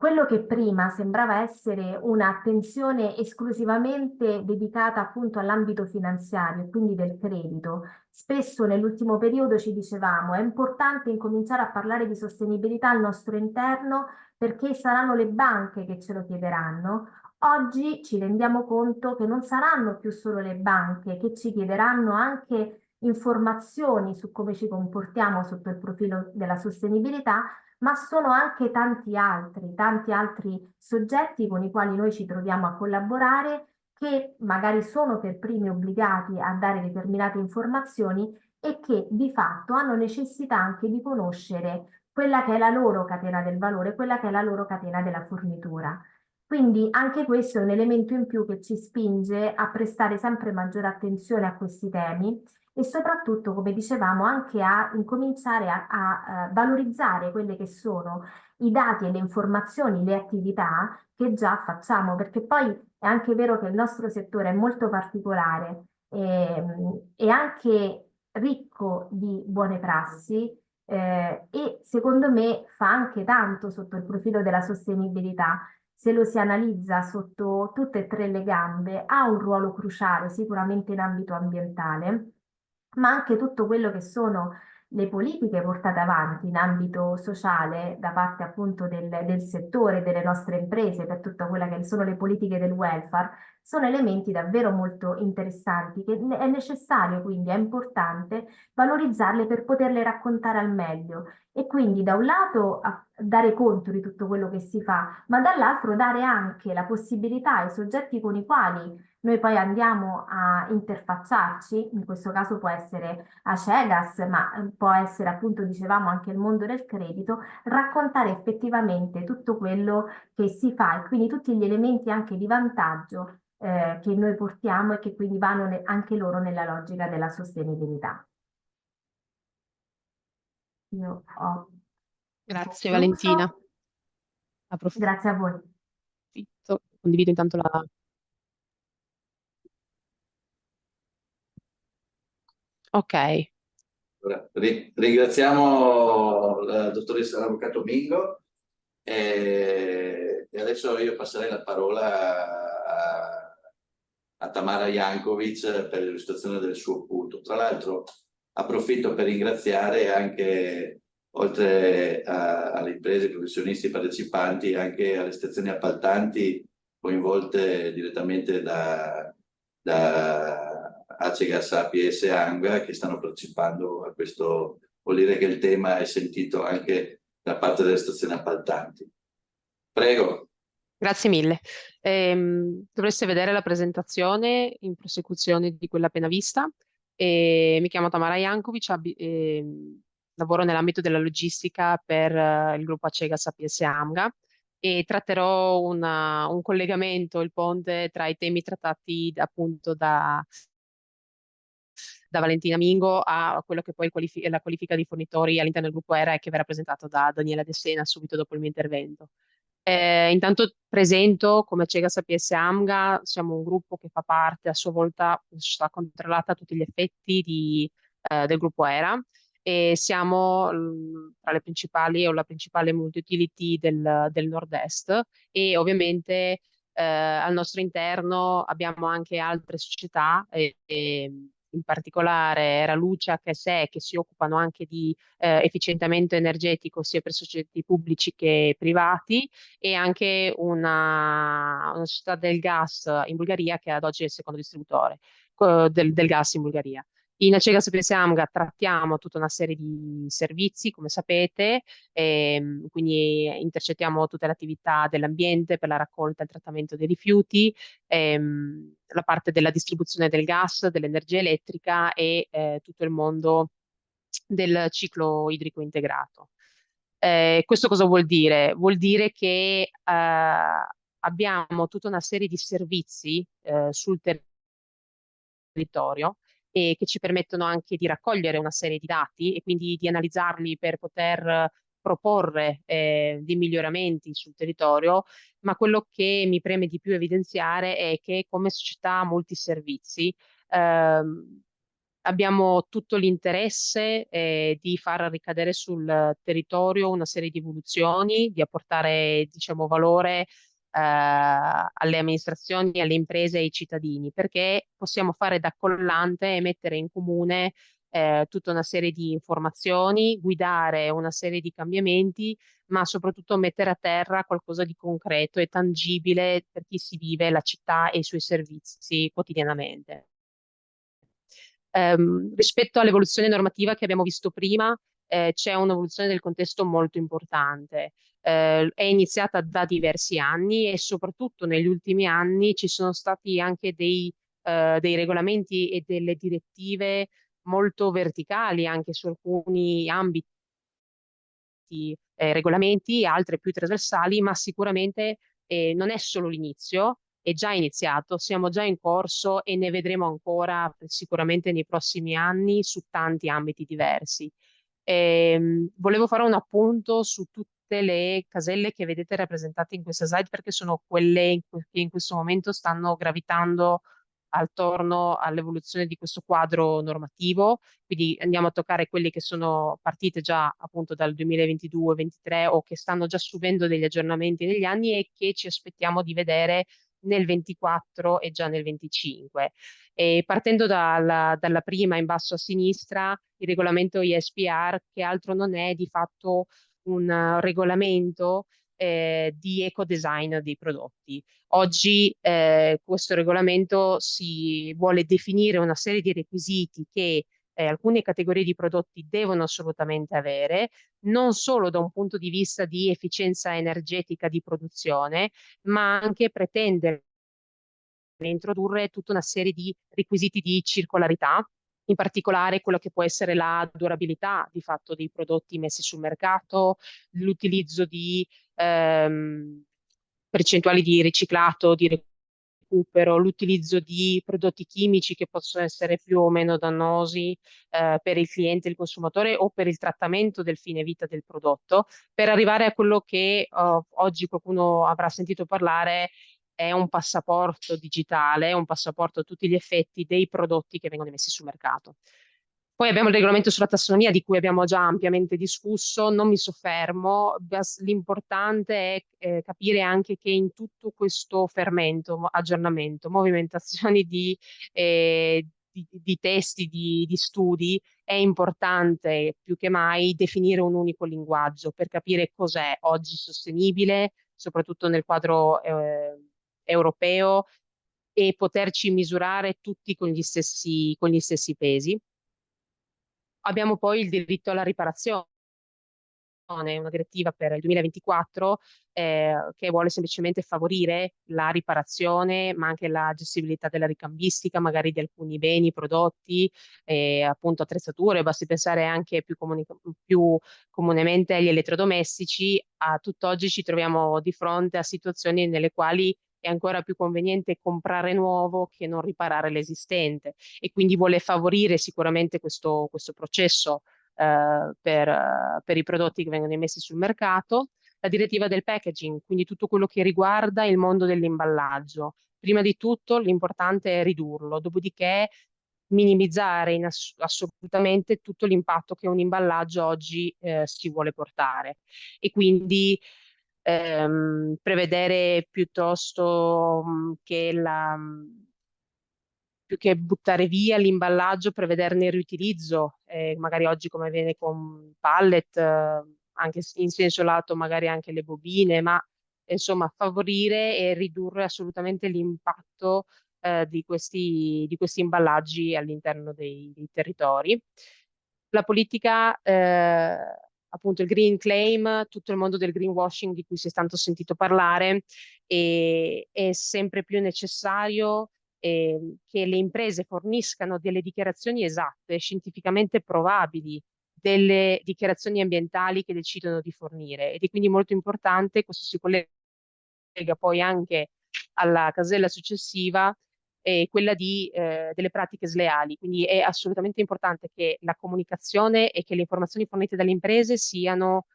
quello che prima sembrava essere un'attenzione esclusivamente dedicata appunto all'ambito finanziario, e quindi del credito, spesso nell'ultimo periodo ci dicevamo è importante incominciare a parlare di sostenibilità al nostro interno perché saranno le banche che ce lo chiederanno. Oggi ci rendiamo conto che non saranno più solo le banche che ci chiederanno anche informazioni su come ci comportiamo sotto il profilo della sostenibilità, ma sono anche tanti altri soggetti con i quali noi ci troviamo a collaborare, che magari sono per primi obbligati a dare determinate informazioni e che di fatto hanno necessità anche di conoscere quella che è la loro catena del valore, quella che è la loro catena della fornitura. Quindi anche questo è un elemento in più che ci spinge a prestare sempre maggiore attenzione a questi temi e soprattutto, come dicevamo, anche a incominciare a valorizzare quelle che sono i dati e le informazioni, le attività che già facciamo, perché poi è anche vero che il nostro settore è molto particolare e anche ricco di buone prassi. E secondo me fa anche tanto sotto il profilo della sostenibilità. Se lo si analizza sotto tutte e tre le gambe, ha un ruolo cruciale sicuramente in ambito ambientale, ma anche tutto quello che sono le politiche portate avanti in ambito sociale da parte appunto del settore, delle nostre imprese, per tutta quella che sono le politiche del welfare, sono elementi davvero molto interessanti che è necessario, quindi è importante valorizzarle per poterle raccontare al meglio e quindi da un lato dare conto di tutto quello che si fa, ma dall'altro dare anche la possibilità ai soggetti con i quali noi poi andiamo a interfacciarci, in questo caso può essere Acegas, ma può essere appunto, dicevamo, anche il mondo del credito, raccontare effettivamente tutto quello che si fa e quindi tutti gli elementi anche di vantaggio che noi portiamo e che quindi vanno anche loro nella logica della sostenibilità. Io ho
Grazie
concluso.
Valentina.
Grazie a voi.
Condivido intanto la... Ok,
Allora, ringraziamo la dottoressa l'avvocato Mingo e adesso io passerei la parola a Tamara Jankovic per l'illustrazione del suo punto. Tra l'altro approfitto per ringraziare anche, oltre alle imprese, ai professionisti partecipanti, anche alle stazioni appaltanti coinvolte direttamente da Acegas APS Anga che stanno partecipando a questo. Vuol dire che il tema è sentito anche da parte delle stazioni appaltanti. Prego.
grazie mille. Dovreste vedere la presentazione in prosecuzione di quella appena vista. Mi chiamo Tamara Jankovic, lavoro nell'ambito della logistica per il gruppo Acegas APS AMGA e tratterò un collegamento, il ponte tra i temi trattati appunto da Valentina Mingo a quello che poi è la qualifica di fornitori all'interno del gruppo ERA e che verrà presentato da Daniela De Sena subito dopo il mio intervento. Intanto presento come Cegas APS AMGA, siamo un gruppo che fa parte a sua volta, una società controllata a tutti gli effetti del gruppo ERA e siamo tra le principali o la principale multi-utility del Nord-Est e ovviamente al nostro interno abbiamo anche altre società in particolare era Lucia che si occupano anche di efficientamento energetico sia per soggetti pubblici che privati e anche una società del gas in Bulgaria che ad oggi è il secondo distributore del gas in Bulgaria. In Acegas APS AMGA trattiamo tutta una serie di servizi, come sapete, quindi intercettiamo tutte le attività dell'ambiente per la raccolta e il trattamento dei rifiuti, la parte della distribuzione del gas, dell'energia elettrica e tutto il mondo del ciclo idrico integrato. Questo cosa vuol dire? Vuol dire che abbiamo tutta una serie di servizi sul territorio e che ci permettono anche di raccogliere una serie di dati e quindi di analizzarli per poter proporre dei miglioramenti sul territorio, ma quello che mi preme di più evidenziare è che come società multiservizi ehm, Abbiamo tutto l'interesse di far ricadere sul territorio una serie di evoluzioni, di apportare, diciamo, valore alle amministrazioni, alle imprese e ai cittadini, perché possiamo fare da collante e mettere in comune tutta una serie di informazioni, guidare una serie di cambiamenti, ma soprattutto mettere a terra qualcosa di concreto e tangibile per chi si vive la città e i suoi servizi quotidianamente. Rispetto all'evoluzione normativa che abbiamo visto prima, c'è un'evoluzione del contesto molto importante. È iniziata da diversi anni e soprattutto negli ultimi anni ci sono stati anche dei regolamenti e delle direttive molto verticali anche su alcuni ambiti regolamenti, altre più trasversali, ma sicuramente non è solo l'inizio, è già iniziato, siamo già in corso e ne vedremo ancora sicuramente nei prossimi anni su tanti ambiti diversi. Volevo fare un appunto su tutte le caselle che vedete rappresentate in questa slide perché sono quelle che in questo momento stanno gravitando attorno all'evoluzione di questo quadro normativo, quindi andiamo a toccare quelle che sono partite già appunto dal 2022-23 o che stanno già subendo degli aggiornamenti negli anni e che ci aspettiamo di vedere nel 24 e già nel 25. E partendo dalla prima in basso a sinistra, il regolamento ISPR, che altro non è di fatto un regolamento di eco-design dei prodotti. Oggi questo regolamento si vuole definire una serie di requisiti che alcune categorie di prodotti devono assolutamente avere, non solo da un punto di vista di efficienza energetica di produzione, ma anche pretende introdurre tutta una serie di requisiti di circolarità, in particolare quello che può essere la durabilità di fatto dei prodotti messi sul mercato, l'utilizzo di percentuali di riciclato, di recupero, l'utilizzo di prodotti chimici che possono essere più o meno dannosi per il cliente, il consumatore o per il trattamento del fine vita del prodotto, per arrivare a quello che oggi qualcuno avrà sentito parlare è un passaporto digitale, un passaporto a tutti gli effetti dei prodotti che vengono messi sul mercato. Poi abbiamo il regolamento sulla tassonomia di cui abbiamo già ampiamente discusso, non mi soffermo, l'importante è capire anche che in tutto questo fermento, aggiornamento, movimentazioni di testi, di studi, è importante più che mai definire un unico linguaggio per capire cos'è oggi sostenibile, soprattutto nel quadro europeo, e poterci misurare tutti con gli stessi pesi. Abbiamo poi il diritto alla riparazione, una direttiva per il 2024 che vuole semplicemente favorire la riparazione, ma anche la gestibilità della ricambistica, magari di alcuni beni, prodotti, appunto attrezzature. Basti pensare anche più comunemente agli elettrodomestici. A tutt'oggi ci troviamo di fronte a situazioni nelle quali è ancora più conveniente comprare nuovo che non riparare l'esistente e quindi vuole favorire sicuramente questo processo per i prodotti che vengono immessi sul mercato. La direttiva del packaging, quindi tutto quello che riguarda il mondo dell'imballaggio. Prima di tutto l'importante è ridurlo, dopodiché minimizzare assolutamente tutto l'impatto che un imballaggio oggi si vuole portare e quindi prevedere piuttosto che più che buttare via l'imballaggio, prevederne il riutilizzo, magari oggi come avviene con pallet, anche in senso lato magari anche le bobine, ma insomma favorire e ridurre assolutamente l'impatto di questi imballaggi all'interno dei territori. La politica, appunto il green claim, tutto il mondo del greenwashing di cui si è tanto sentito parlare, è sempre più necessario che le imprese forniscano delle dichiarazioni esatte, scientificamente probabili, delle dichiarazioni ambientali che decidono di fornire. Ed è quindi molto importante, questo si collega poi anche alla casella successiva, quella delle pratiche sleali. Quindi è assolutamente importante che la comunicazione e che le informazioni fornite dalle imprese siano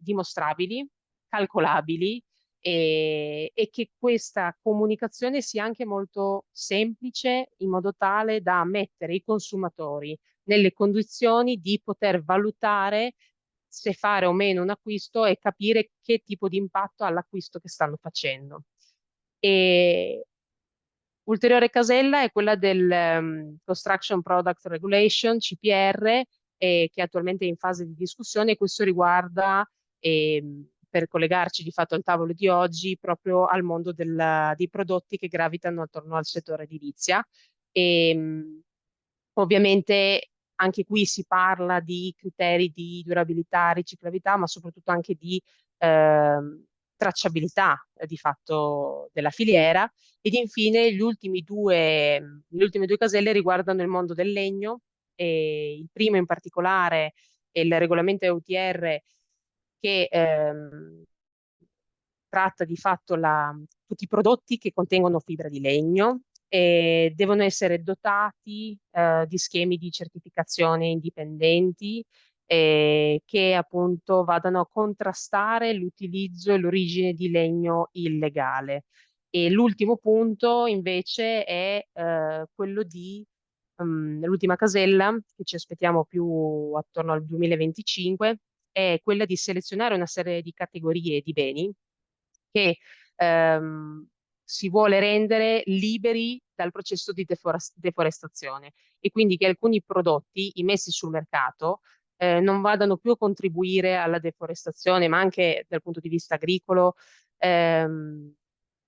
dimostrabili, calcolabili e che questa comunicazione sia anche molto semplice in modo tale da mettere i consumatori nelle condizioni di poter valutare se fare o meno un acquisto e capire che tipo di impatto ha l'acquisto che stanno facendo. E ulteriore casella è quella del Construction Product Regulation, CPR, che attualmente è in fase di discussione, e questo riguarda, per collegarci di fatto al tavolo di oggi, proprio al mondo dei prodotti che gravitano attorno al settore edilizia. E, ovviamente anche qui si parla di criteri di durabilità, riciclabilità, ma soprattutto anche di tracciabilità di fatto della filiera. Ed infine le ultime due caselle riguardano il mondo del legno, e il primo in particolare è il regolamento EUTR che tratta di fatto tutti i prodotti che contengono fibra di legno e devono essere dotati di schemi di certificazione indipendenti che appunto vadano a contrastare l'utilizzo e l'origine di legno illegale. E l'ultimo punto invece è quello di l'ultima casella che ci aspettiamo più attorno al 2025, è quella di selezionare una serie di categorie di beni che ehm, si vuole rendere liberi dal processo di deforestazione, e quindi che alcuni prodotti immessi sul mercato non vadano più a contribuire alla deforestazione, ma anche dal punto di vista agricolo, ehm,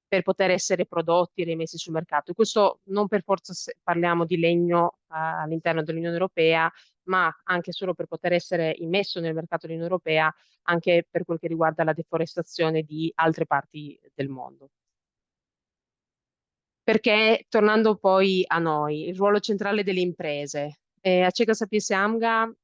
per poter essere prodotti e rimessi sul mercato. E questo non per forza parliamo di legno all'interno dell'Unione Europea, ma anche solo per poter essere immesso nel mercato dell'Unione Europea, anche per quel che riguarda la deforestazione di altre parti del mondo. Perché, tornando poi a noi, il ruolo centrale delle imprese. Aceka Sapienza Amga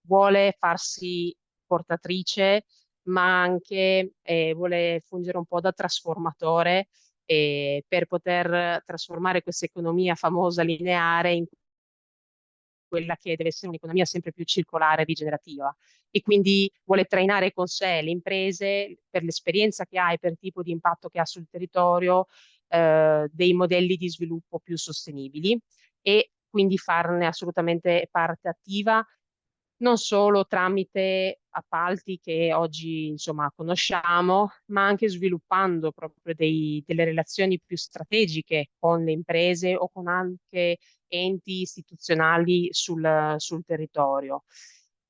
vuole farsi portatrice, ma anche vuole fungere un po' da trasformatore per poter trasformare questa economia famosa lineare in quella che deve essere un'economia sempre più circolare e rigenerativa, e quindi vuole trainare con sé le imprese per l'esperienza che ha e per il tipo di impatto che ha sul territorio, dei modelli di sviluppo più sostenibili, e quindi farne assolutamente parte attiva, non solo tramite appalti che oggi insomma conosciamo, ma anche sviluppando proprio delle relazioni più strategiche con le imprese o con anche enti istituzionali sul territorio.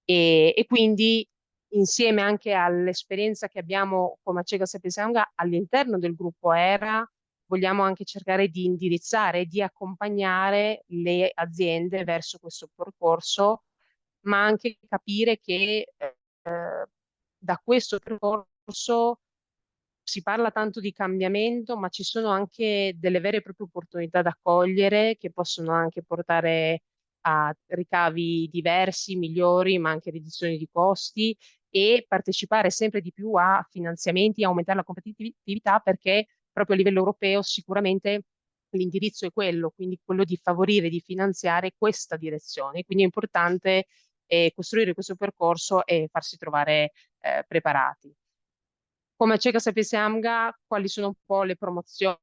E quindi, insieme anche all'esperienza che abbiamo come Acega Sapienza Amga all'interno del gruppo ERA, vogliamo anche cercare di indirizzare e di accompagnare le aziende verso questo percorso, ma anche capire che da questo percorso si parla tanto di cambiamento, ma ci sono anche delle vere e proprie opportunità da cogliere che possono anche portare a ricavi diversi, migliori, ma anche riduzioni di costi, e partecipare sempre di più a finanziamenti, aumentare la competitività, perché proprio a livello europeo sicuramente l'indirizzo è quello, quindi quello di favorire, di finanziare questa direzione. Quindi è importante costruire questo percorso e farsi trovare preparati. Come Aceka Sapienza Amga, quali sono un po' le promozioni,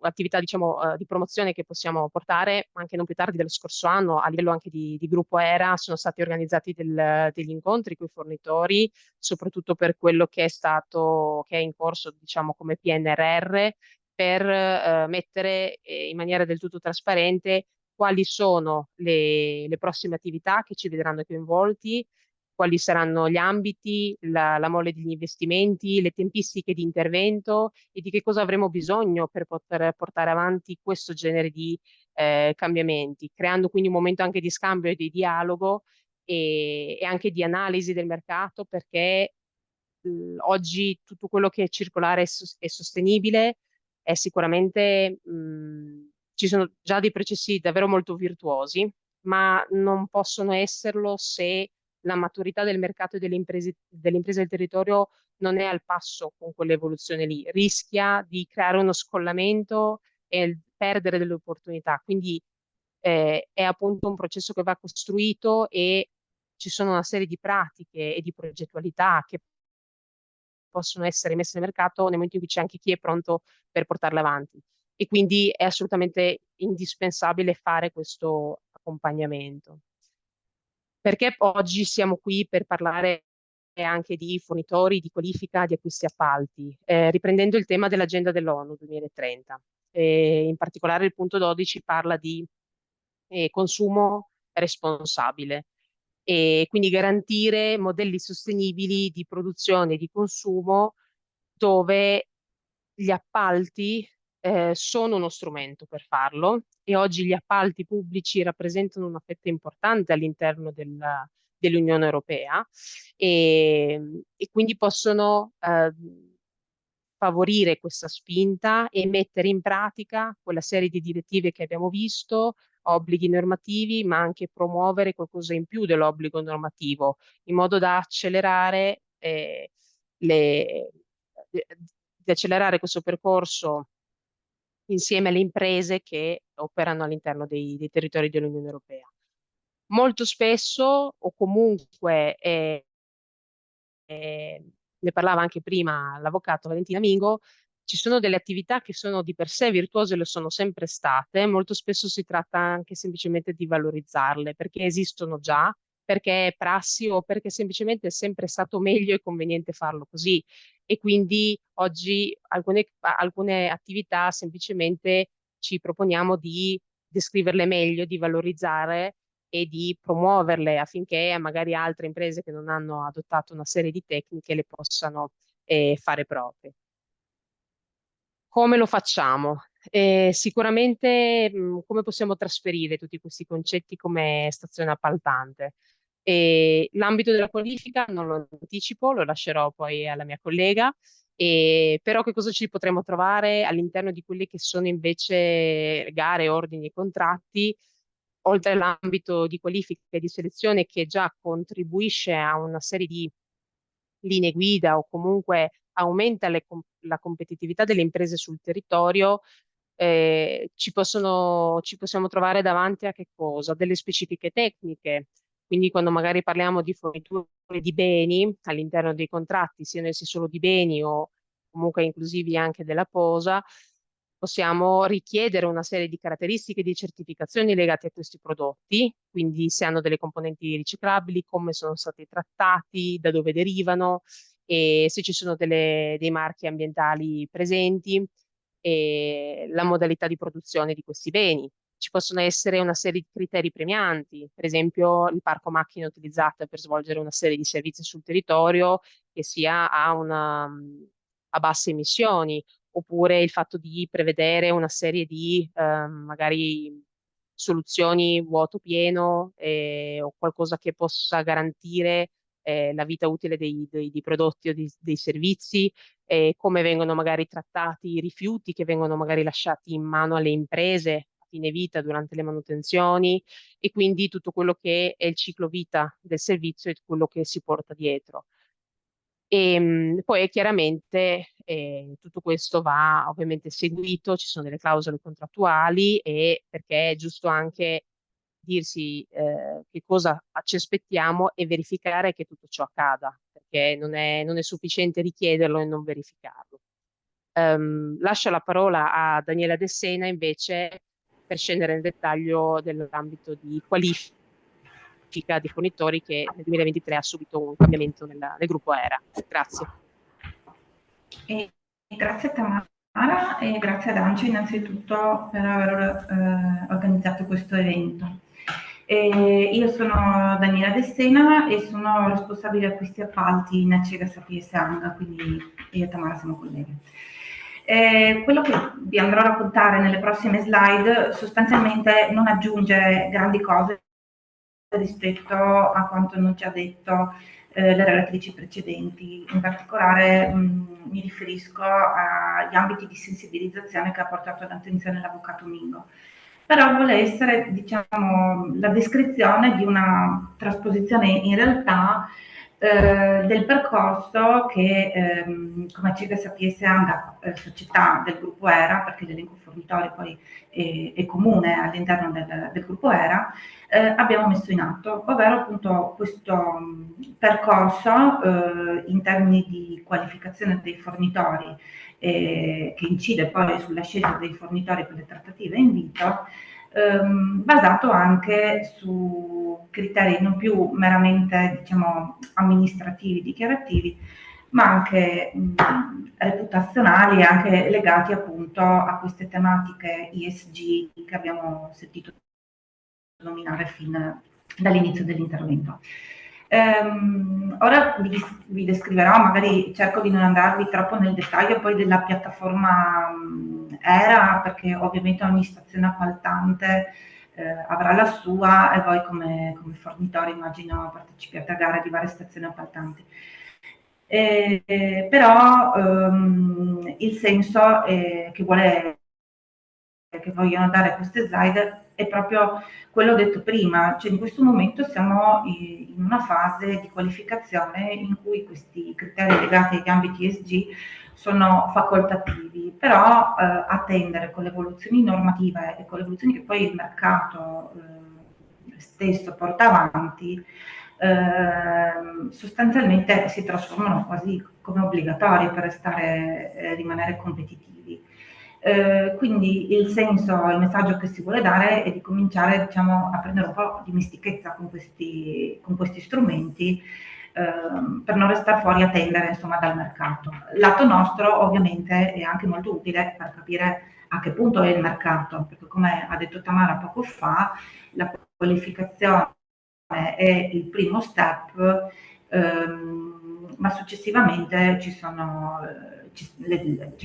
attività diciamo di promozione che possiamo portare? Anche non più tardi dello scorso anno, a livello anche di gruppo ERA, sono stati organizzati degli incontri con i fornitori, soprattutto per quello che è in corso, diciamo, come PNRR, per mettere in maniera del tutto trasparente quali sono le prossime attività che ci vedranno coinvolti, quali saranno gli ambiti, la mole degli investimenti, le tempistiche di intervento e di che cosa avremo bisogno per poter portare avanti questo genere di cambiamenti, creando quindi un momento anche di scambio e di dialogo e anche di analisi del mercato, perché oggi tutto quello che è circolare e sostenibile è sicuramente, ci sono già dei processi davvero molto virtuosi, ma non possono esserlo se la maturità del mercato e delle imprese del territorio non è al passo con quell'evoluzione lì, rischia di creare uno scollamento e perdere delle opportunità. Quindi è appunto un processo che va costruito, e ci sono una serie di pratiche e di progettualità che possono essere messe nel mercato nel momento in cui c'è anche chi è pronto per portarle avanti. E quindi è assolutamente indispensabile fare questo accompagnamento. Perché oggi siamo qui per parlare anche di fornitori, di qualifica, di acquisti appalti, riprendendo il tema dell'agenda dell'ONU 2030. In particolare il punto 12 parla di consumo responsabile e quindi garantire modelli sostenibili di produzione e di consumo dove gli appalti sono uno strumento per farlo e oggi gli appalti pubblici rappresentano una fetta importante all'interno dell'Unione Europea e quindi possono favorire questa spinta e mettere in pratica quella serie di direttive che abbiamo visto, obblighi normativi, ma anche promuovere qualcosa in più dell'obbligo normativo, in modo da accelerare, le- di accelerare questo percorso insieme alle imprese che operano all'interno dei territori dell'Unione Europea. Molto spesso, o comunque ne parlava anche prima l'avvocato Valentina Mingo, ci sono delle attività che sono di per sé virtuose, lo sono sempre state, molto spesso si tratta anche semplicemente di valorizzarle, perché esistono già, perché è prassi o perché semplicemente è sempre stato meglio e conveniente farlo così. E quindi oggi alcune attività semplicemente ci proponiamo di descriverle meglio, di valorizzare e di promuoverle affinché magari altre imprese che non hanno adottato una serie di tecniche le possano fare proprie. Come lo facciamo? Sicuramente come possiamo trasferire tutti questi concetti come stazione appaltante? L'ambito della qualifica non lo anticipo, lo lascerò poi alla mia collega, però che cosa ci potremo trovare all'interno di quelli che sono invece gare, ordini e contratti, oltre all'ambito di qualifica e di selezione che già contribuisce a una serie di linee guida o comunque aumenta la competitività delle imprese sul territorio, ci possiamo trovare davanti a che cosa? Delle specifiche tecniche. Quindi quando magari parliamo di forniture di beni all'interno dei contratti, siano essi solo di beni o comunque inclusivi anche della posa, possiamo richiedere una serie di caratteristiche di certificazioni legate a questi prodotti, quindi se hanno delle componenti riciclabili, come sono stati trattati, da dove derivano, e se ci sono dei marchi ambientali presenti, e la modalità di produzione di questi beni. Ci possono essere una serie di criteri premianti, per esempio il parco macchine utilizzate per svolgere una serie di servizi sul territorio che sia a basse emissioni, oppure il fatto di prevedere una serie di magari soluzioni vuoto pieno o qualcosa che possa garantire la vita utile dei prodotti o dei servizi, come vengono magari trattati i rifiuti che vengono magari lasciati in mano alle imprese a fine vita durante le manutenzioni e quindi tutto quello che è il ciclo vita del servizio e quello che si porta dietro. Poi chiaramente tutto questo va ovviamente seguito, ci sono delle clausole contrattuali e perché è giusto anche dirsi che cosa ci aspettiamo e verificare che tutto ciò accada, perché non è sufficiente richiederlo e non verificarlo. Lascio la parola a Daniela De Sena invece per scendere nel dettaglio dell'ambito di qualifica di fornitori che nel 2023 ha subito un cambiamento nel gruppo ERA. Grazie.
Grazie Tamara e grazie ad Ancio innanzitutto per aver organizzato questo evento. Io sono Daniela De Sena e sono responsabile acquisti e appalti in Acega Sapiens Anga, quindi io e Tamara siamo colleghe. Quello che vi andrò a raccontare nelle prossime slide sostanzialmente non aggiunge grandi cose rispetto a quanto non ci ha detto le relatrici precedenti. In particolare mi riferisco agli ambiti di sensibilizzazione che ha portato all'attenzione l'avvocato Mingo. Però vuole essere, diciamo, la descrizione di una trasposizione in realtà del percorso che come Acega Sapienza AMGA, società del gruppo ERA, perché l'elenco fornitori poi è comune all'interno del gruppo ERA, abbiamo messo in atto, ovvero appunto questo percorso in termini di qualificazione dei fornitori che incide poi sulla scelta dei fornitori per le trattative in vito, basato anche su criteri non più meramente, diciamo, amministrativi, dichiarativi, ma anche reputazionali e anche legati appunto a queste tematiche ESG che abbiamo sentito nominare fin dall'inizio dell'intervento. Ora vi descriverò, magari cerco di non andarvi troppo nel dettaglio poi della piattaforma ERA, perché ovviamente ogni stazione appaltante avrà la sua e voi come fornitori immagino partecipiate a gare di varie stazioni appaltanti. Però il senso che vogliono dare queste slide è proprio quello detto prima, cioè in questo momento siamo in una fase di qualificazione in cui questi criteri legati agli ambiti ESG sono facoltativi, però attendere con le evoluzioni normative e con le evoluzioni che poi il mercato stesso porta avanti, sostanzialmente si trasformano quasi come obbligatori per rimanere competitivi. Quindi il senso, il messaggio che si vuole dare è di cominciare, diciamo, a prendere un po' di dimestichezza con questi strumenti, per non restare fuori a tendere, insomma, dal mercato. Lato nostro ovviamente è anche molto utile per capire a che punto è il mercato, perché come ha detto Tamara poco fa, la qualificazione è il primo step, ma successivamente c'è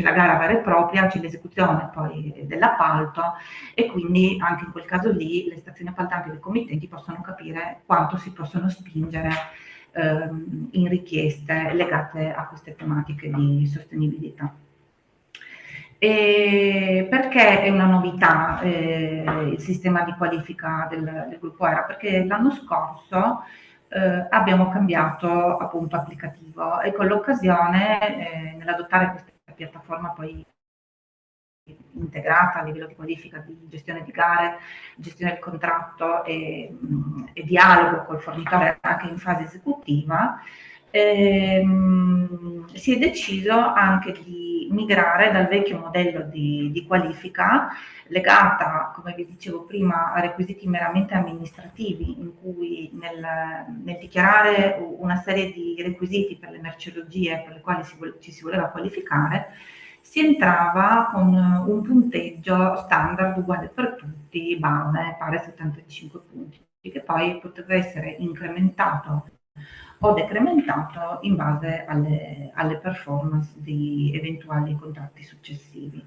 la gara vera e propria, c'è l'esecuzione poi dell'appalto e quindi anche in quel caso lì le stazioni appaltanti e i committenti possono capire quanto si possono spingere in richieste legate a queste tematiche di sostenibilità. Perché è una novità il sistema di qualifica del gruppo ERA? Perché l'anno scorso abbiamo cambiato appunto applicativo e con l'occasione nell'adottare questa piattaforma poi integrata a livello di qualifica di gestione di gare, gestione del contratto e dialogo col fornitore anche in fase esecutiva, si è deciso anche di migrare dal vecchio modello di qualifica legata, come vi dicevo prima, a requisiti meramente amministrativi, in cui nel dichiarare una serie di requisiti per le merceologie per le quali ci si voleva qualificare, si entrava con un punteggio standard uguale per tutti, base, pari a 75 punti, che poi poteva essere incrementato o decrementato in base alle performance di eventuali contratti successivi.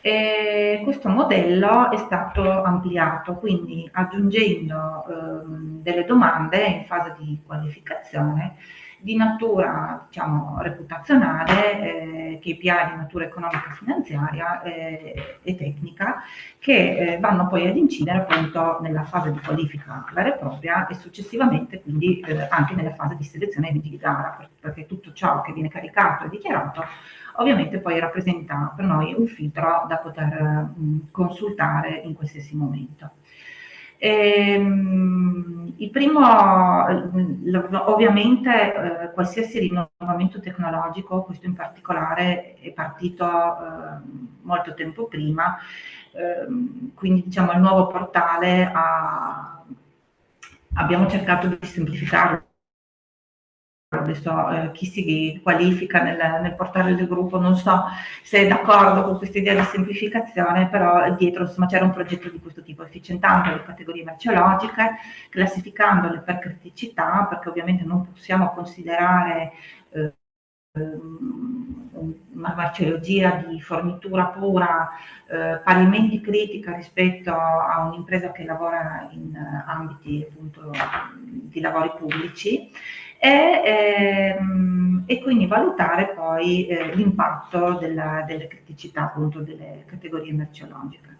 E questo modello è stato ampliato, quindi aggiungendo delle domande in fase di qualificazione di natura, diciamo, reputazionale, KPI di natura economica, finanziaria e tecnica, che vanno poi ad incidere appunto nella fase di qualifica vera e propria e successivamente quindi anche nella fase di selezione di gara, perché tutto ciò che viene caricato e dichiarato ovviamente poi rappresenta per noi un filtro da poter consultare in qualsiasi momento. Il primo, ovviamente qualsiasi rinnovamento tecnologico, questo in particolare è partito molto tempo prima, quindi diciamo il nuovo portale abbiamo cercato di semplificarlo. Adesso chi si qualifica nel portale del gruppo non so se è d'accordo con questa idea di semplificazione, però dietro insomma c'era un progetto di questo tipo, efficientando le categorie merceologiche, classificandole per criticità, perché ovviamente non possiamo considerare una merceologia di fornitura pura parimenti critica rispetto a un'impresa che lavora in ambiti appunto di lavori pubblici e e quindi valutare poi l'impatto delle criticità appunto delle categorie merceologiche.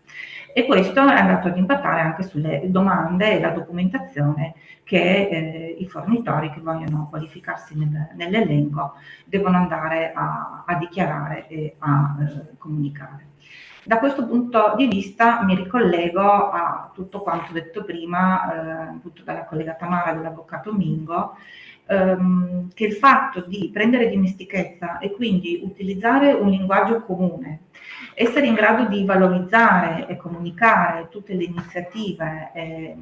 E questo è andato ad impattare anche sulle domande e la documentazione che i fornitori che vogliono qualificarsi nell'elenco devono andare a dichiarare e a comunicare. Da questo punto di vista mi ricollego a tutto quanto detto prima, appunto dalla collega Tamara e dall'avvocato Mingo, che il fatto di prendere dimestichezza e quindi utilizzare un linguaggio comune, essere in grado di valorizzare e comunicare tutte le iniziative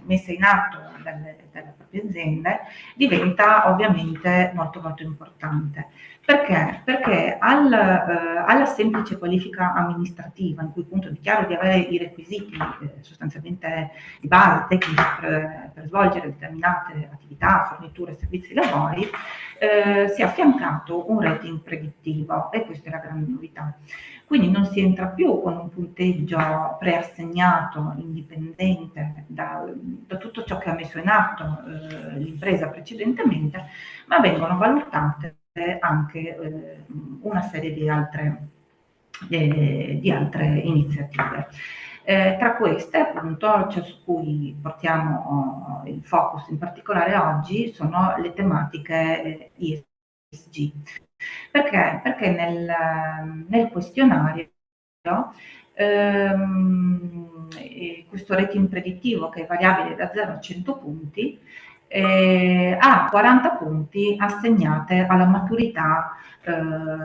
messe in atto dalle proprie aziende diventa ovviamente molto molto importante. Perché? Perché alla semplice qualifica amministrativa, in cui appunto dichiaro di avere i requisiti sostanzialmente di base, tecnici per svolgere determinate attività, forniture, servizi, lavori, si è affiancato un rating predittivo e questa è la grande novità. Quindi non si entra più con un punteggio preassegnato, indipendente da tutto ciò che ha messo in atto l'impresa precedentemente, ma vengono valutate anche una serie di altre iniziative. Tra queste, appunto, ciò su cui portiamo il focus in particolare oggi sono le tematiche ESG. Perché? Perché nel questionario questo rating predittivo, che è variabile da 0 a 100 punti, ha 40 punti assegnate alla maturità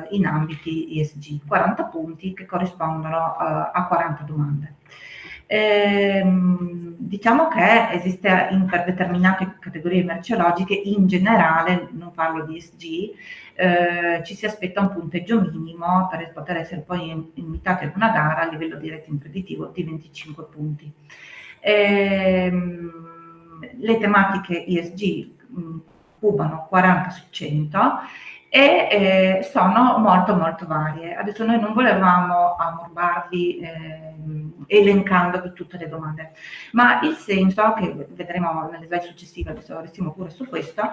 in ambiti ESG, 40 punti che corrispondono a 40 domande. Diciamo che esiste per determinate categorie merceologiche, in generale, non parlo di ESG, ci si aspetta un punteggio minimo per poter essere poi invitati ad una gara a livello di rating predittivo di 25 punti. Le tematiche ESG cubano 40 su 100 e sono molto molto varie. Adesso noi non volevamo ammorbarvi elencandovi tutte le domande, ma il senso, che vedremo nelle slide successive, adesso restiamo pure su questo,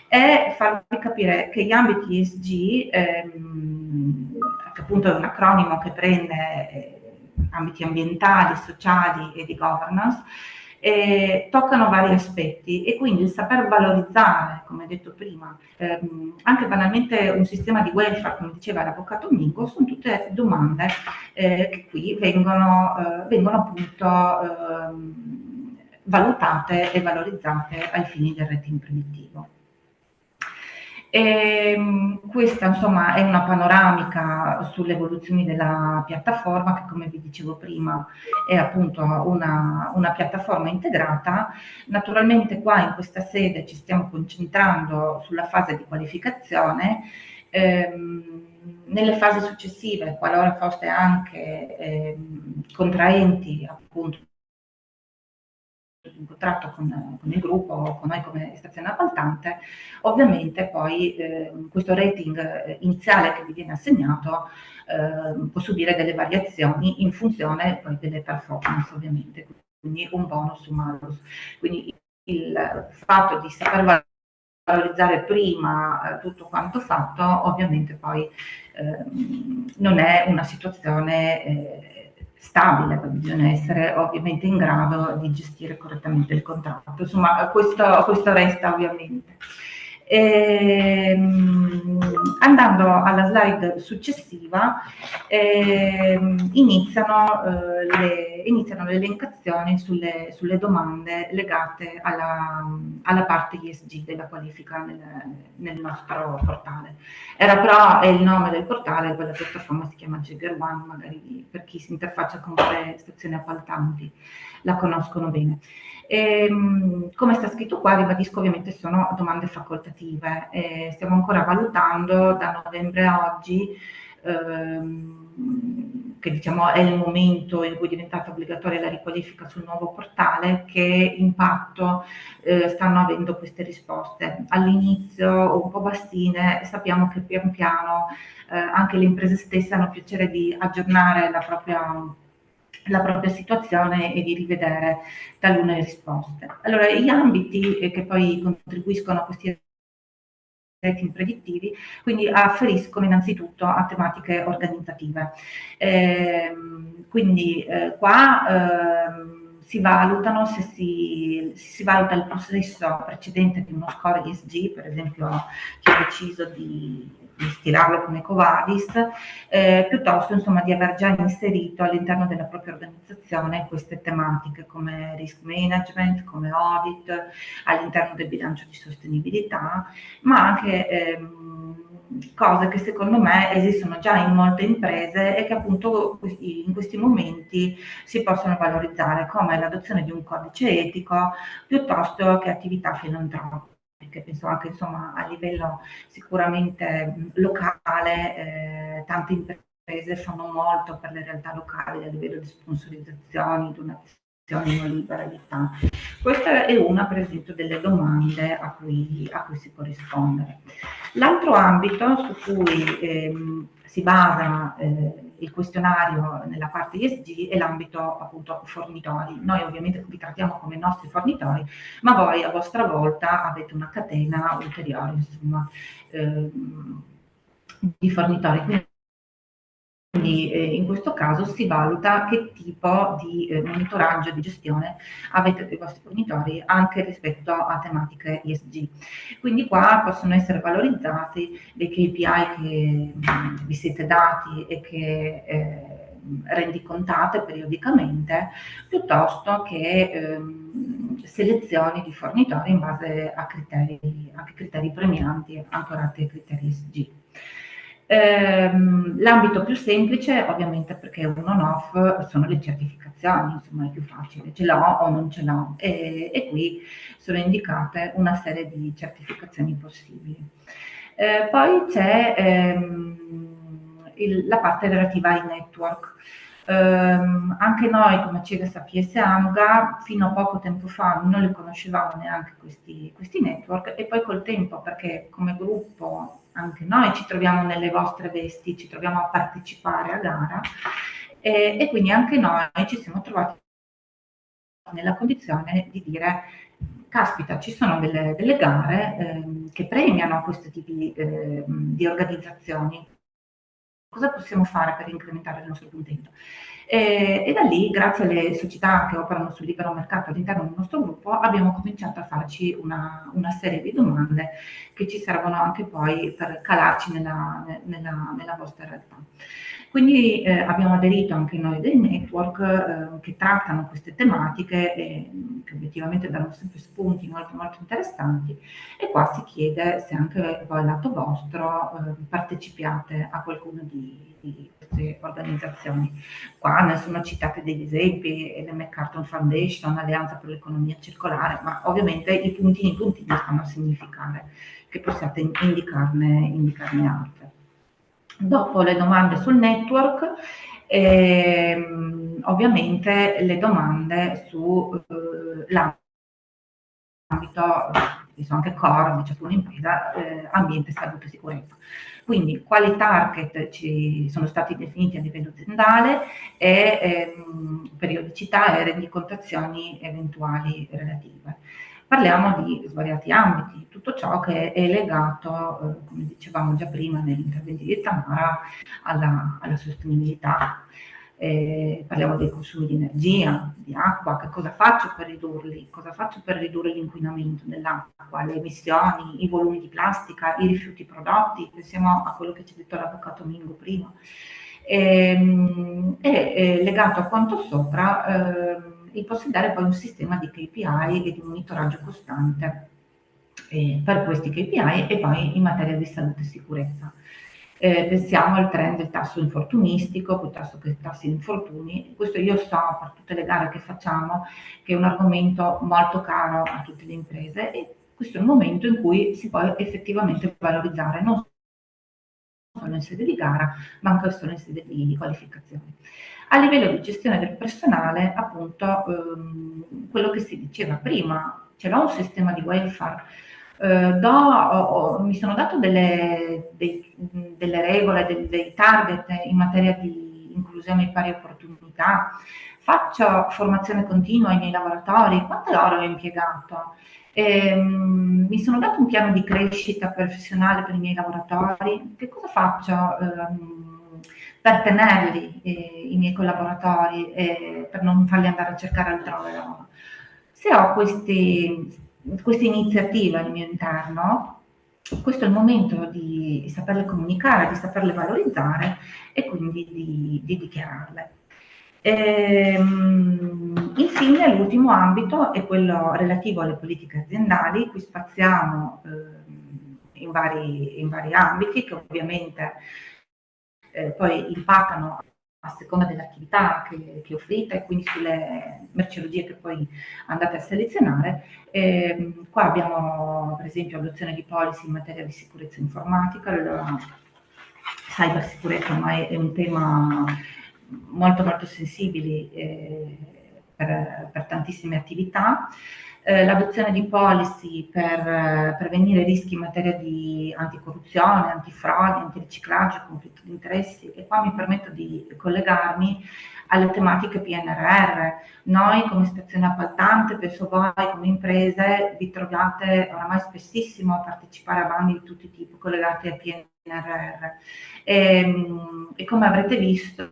è farvi capire che gli ambiti ESG, che appunto è un acronimo che prende ambiti ambientali, sociali e di governance, toccano vari aspetti e quindi il saper valorizzare, come detto prima, anche banalmente un sistema di welfare, come diceva l'avvocato Mingo, sono tutte domande che qui vengono appunto valutate e valorizzate ai fini del rating predittivo. Questa insomma è una panoramica sulle evoluzioni della piattaforma che, come vi dicevo prima, è appunto una piattaforma integrata. Naturalmente qua in questa sede ci stiamo concentrando sulla fase di qualificazione. Nelle fasi successive, qualora foste anche contraenti appunto in contratto con il gruppo o con noi come stazione appaltante, ovviamente poi questo rating iniziale che vi viene assegnato può subire delle variazioni in funzione poi delle performance, ovviamente, quindi un bonus, un malus. Quindi il fatto di saper valorizzare prima tutto quanto fatto, ovviamente poi non è una situazione stabile, bisogna essere ovviamente in grado di gestire correttamente il contratto. Insomma, questo resta ovviamente. Andando alla slide successiva, iniziano le elencazioni sulle domande legate alla parte ESG della qualifica nel nostro portale. Era però è il nome del portale, quella piattaforma si chiama Jagger One, magari per chi si interfaccia con le stazioni appaltanti la conoscono bene. Come sta scritto qua, ribadisco, ovviamente sono domande facoltative, stiamo ancora valutando da novembre a oggi, che diciamo è il momento in cui è diventata obbligatoria la riqualifica sul nuovo portale, che impatto stanno avendo queste risposte. All'inizio un po' bassine, sappiamo che pian piano anche le imprese stesse hanno piacere di aggiornare la propria situazione e di rivedere talune risposte. Allora, gli ambiti che poi contribuiscono a questi rating predittivi, quindi afferiscono innanzitutto a tematiche organizzative. Quindi qua si valutano se si valuta il possesso precedente di uno score ESG, per esempio chi ha deciso di stilarlo come EcoVadis, piuttosto insomma di aver già inserito all'interno della propria organizzazione queste tematiche come risk management, come audit, all'interno del bilancio di sostenibilità, ma anche cose che secondo me esistono già in molte imprese e che appunto in questi momenti si possono valorizzare, come l'adozione di un codice etico piuttosto che attività filantropiche. Penso anche insomma a livello sicuramente locale, tante imprese fanno molto per le realtà locali a livello di sponsorizzazioni, donazioni, non liberalità. Questa è una per esempio delle domande a cui si può rispondere. L'altro ambito su cui si basa il questionario nella parte ESG è l'ambito appunto fornitori. Noi ovviamente vi trattiamo come nostri fornitori, ma voi a vostra volta avete una catena ulteriore, insomma, di fornitori. Quindi in questo caso si valuta che tipo di monitoraggio e di gestione avete dei vostri fornitori anche rispetto a tematiche ESG. Quindi qua possono essere valorizzati dei KPI che vi siete dati e che rendicontate periodicamente, piuttosto che selezioni di fornitori in base a anche criteri premianti ancorati ai criteri ESG. L'ambito più semplice, ovviamente perché è un on-off, sono le certificazioni, insomma è più facile, ce l'ho o non ce l'ho, e qui sono indicate una serie di certificazioni possibili. Poi c'è la parte relativa ai network. Anche noi come CEGAS APS AMGA fino a poco tempo fa non li conoscevamo neanche questi network, e poi col tempo, perché come gruppo anche noi ci troviamo nelle vostre vesti, ci troviamo a partecipare a gara, e quindi anche noi ci siamo trovati nella condizione di dire: caspita, ci sono delle gare che premiano questo tipo di organizzazioni. Cosa possiamo fare per incrementare il nostro punteggio? E da lì, grazie alle società che operano sul libero mercato all'interno del nostro gruppo, abbiamo cominciato a farci una serie di domande che ci servono anche poi per calarci nella vostra realtà. Quindi abbiamo aderito anche noi dei network che trattano queste tematiche e che obiettivamente danno sempre spunti molto, molto interessanti, e qua si chiede se anche voi lato vostro partecipiate a qualcuno di queste organizzazioni. Qua ne sono citate degli esempi: la McCartan Foundation, Alleanza per l'Economia Circolare, ma ovviamente i puntini stanno a significare che possiate indicarne altre. Dopo le domande sul network, ovviamente le domande sull'ambito, che sono anche core di ciascuna impresa, ambiente, salute e sicurezza. Quindi quali target ci sono stati definiti a livello aziendale e periodicità e rendicontazioni eventuali relative. Parliamo di svariati ambiti, tutto ciò che è legato, come dicevamo già prima negli interventi di Tamara, alla sostenibilità. Parliamo dei consumi di energia, di acqua, che cosa faccio per ridurli, cosa faccio per ridurre l'inquinamento dell'acqua, le emissioni, i volumi di plastica, i rifiuti prodotti. Pensiamo a quello che ci ha detto l'avvocato Mingo prima. Legato a quanto sopra, il possedere poi un sistema di KPI e di monitoraggio costante per questi KPI e poi in materia di salute e sicurezza. Pensiamo al trend del tasso infortunistico piuttosto che il tasso di infortuni. Questo io so per tutte le gare che facciamo che è un argomento molto caro a tutte le imprese, e questo è il momento in cui si può effettivamente valorizzare non solo in sede di gara ma anche solo in sede di qualificazione. A livello di gestione del personale, appunto, quello che si diceva prima, ce l'ho un sistema di welfare, mi sono dato delle regole, dei target in materia di di inclusione e pari opportunità, faccio formazione continua ai miei lavoratori, quante ore ho impiegato? Mi sono dato un piano di crescita professionale per i miei lavoratori, che cosa faccio per tenerli, i miei collaboratori, per non farli andare a cercare altrove lavoro? Se ho queste iniziative al mio interno, questo è il momento di saperle comunicare, di saperle valorizzare e quindi di dichiararle. Infine, l'ultimo ambito è quello relativo alle politiche aziendali. Qui spaziamo in vari ambiti che ovviamente poi impattano a seconda dell'attività che offrite e quindi sulle merceologie che poi andate a selezionare. Qua abbiamo per esempio l'adozione di policy in materia di sicurezza informatica. La cybersicurezza ormai è un tema molto molto sensibile per tantissime attività. L'adozione di policy per prevenire rischi in materia di anticorruzione, antifrode, antiriciclaggio, conflitto di interessi, e qua mi permetto di collegarmi alle tematiche PNRR. Noi come stazione appaltante, penso voi come imprese, vi trovate oramai spessissimo a partecipare a bandi di tutti i tipi collegati al PNRR. E come avrete visto,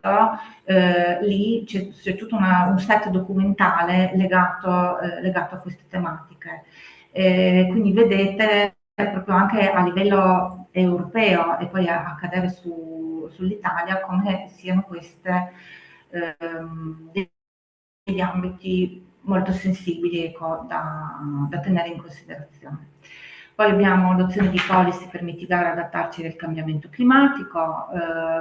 lì c'è tutto un set documentale legato a queste tematiche. Quindi vedete proprio anche a livello europeo e poi a cadere sull'Italia come siano queste degli ambiti molto sensibili, ecco, da tenere in considerazione. Poi abbiamo l'adozione di policy per mitigare e adattarci al cambiamento climatico,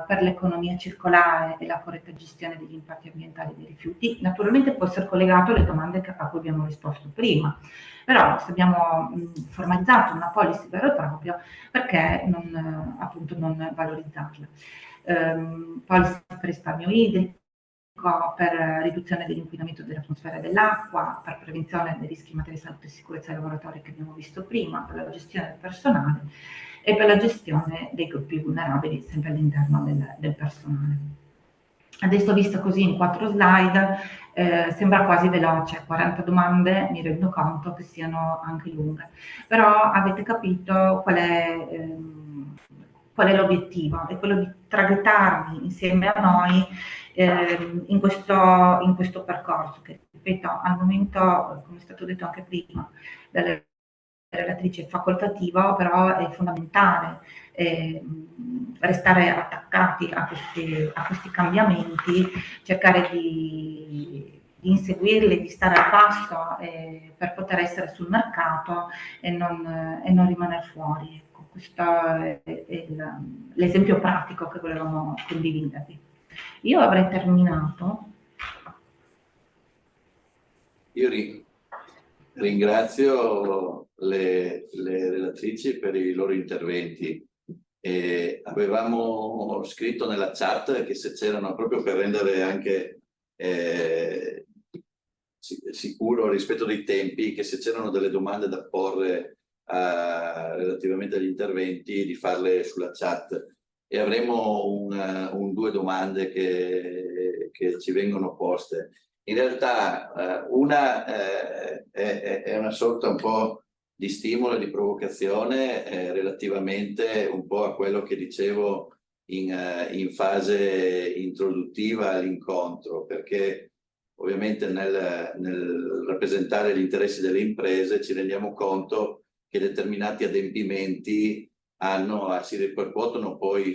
per l'economia circolare e la corretta gestione degli impatti ambientali dei rifiuti. Naturalmente può essere collegato alle domande a cui abbiamo risposto prima, però se abbiamo formalizzato una policy vera e propria, perché appunto non valorizzarla? Policy per risparmio idrico, per riduzione dell'inquinamento dell'atmosfera e dell'acqua, per prevenzione dei rischi in materia di salute e sicurezza dei lavoratori che abbiamo visto prima, per la gestione del personale e per la gestione dei gruppi vulnerabili sempre all'interno del personale. Adesso visto così in 4 slide sembra quasi veloce, 40 domande, mi rendo conto che siano anche lunghe, però avete capito qual è l'obiettivo, è quello di traghettarvi insieme a noi in questo percorso che, ripeto, al momento, come è stato detto anche prima dalle relatrici, è facoltativo, però è fondamentale restare attaccati a questi cambiamenti, cercare di inseguirli, di stare al passo per poter essere sul mercato e non rimanere fuori. Ecco, questo è l'esempio pratico che volevamo condividervi. Io avrei terminato.
Io ringrazio le relatrici per i loro interventi. Avevamo scritto nella chat che se c'erano, proprio per rendere anche sicuro rispetto dei tempi, che se c'erano delle domande da porre relativamente agli interventi, di farle sulla chat. E avremo 2 domande che ci vengono poste. In realtà una è una sorta un po' di stimolo e di provocazione relativamente un po' a quello che dicevo in fase introduttiva all'incontro, perché ovviamente nel rappresentare gli interessi delle imprese ci rendiamo conto che determinati adempimenti si ripercuotono poi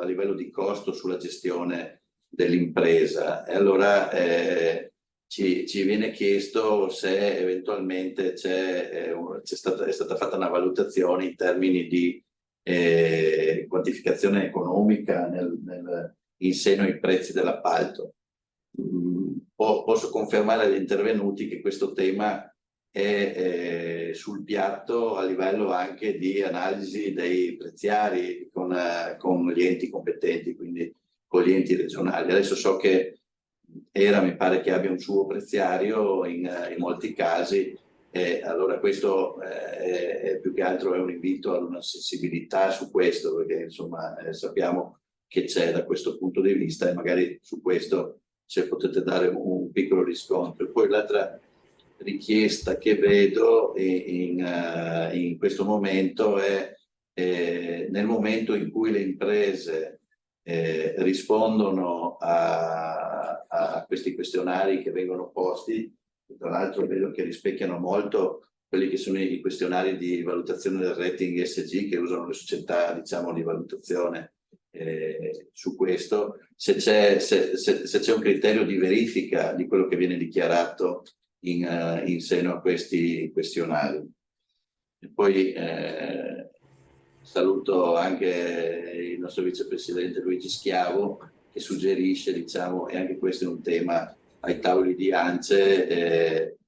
a livello di costo sulla gestione dell'impresa. E allora ci viene chiesto se eventualmente è stata fatta una valutazione in termini di quantificazione economica in seno ai prezzi dell'appalto. Posso confermare agli intervenuti che questo tema è sul piatto a livello anche di analisi dei preziari con gli enti competenti, quindi con gli enti regionali. Adesso so che mi pare che abbia un suo preziario in molti casi, e allora questo è più che altro è un invito ad una sensibilità su questo, perché insomma sappiamo che c'è da questo punto di vista, e magari su questo se potete dare un piccolo riscontro. Poi l'altra richiesta che vedo in questo momento è nel momento in cui le imprese rispondono a questi questionari che vengono posti, tra l'altro vedo che rispecchiano molto quelli che sono i questionari di valutazione del rating ESG che usano le società, diciamo, di valutazione su questo, se c'è un criterio di verifica di quello che viene dichiarato in seno a questi questionari. E poi saluto anche il nostro vicepresidente Luigi Schiavo, che suggerisce, diciamo, e anche questo è un tema ai tavoli di ANCE,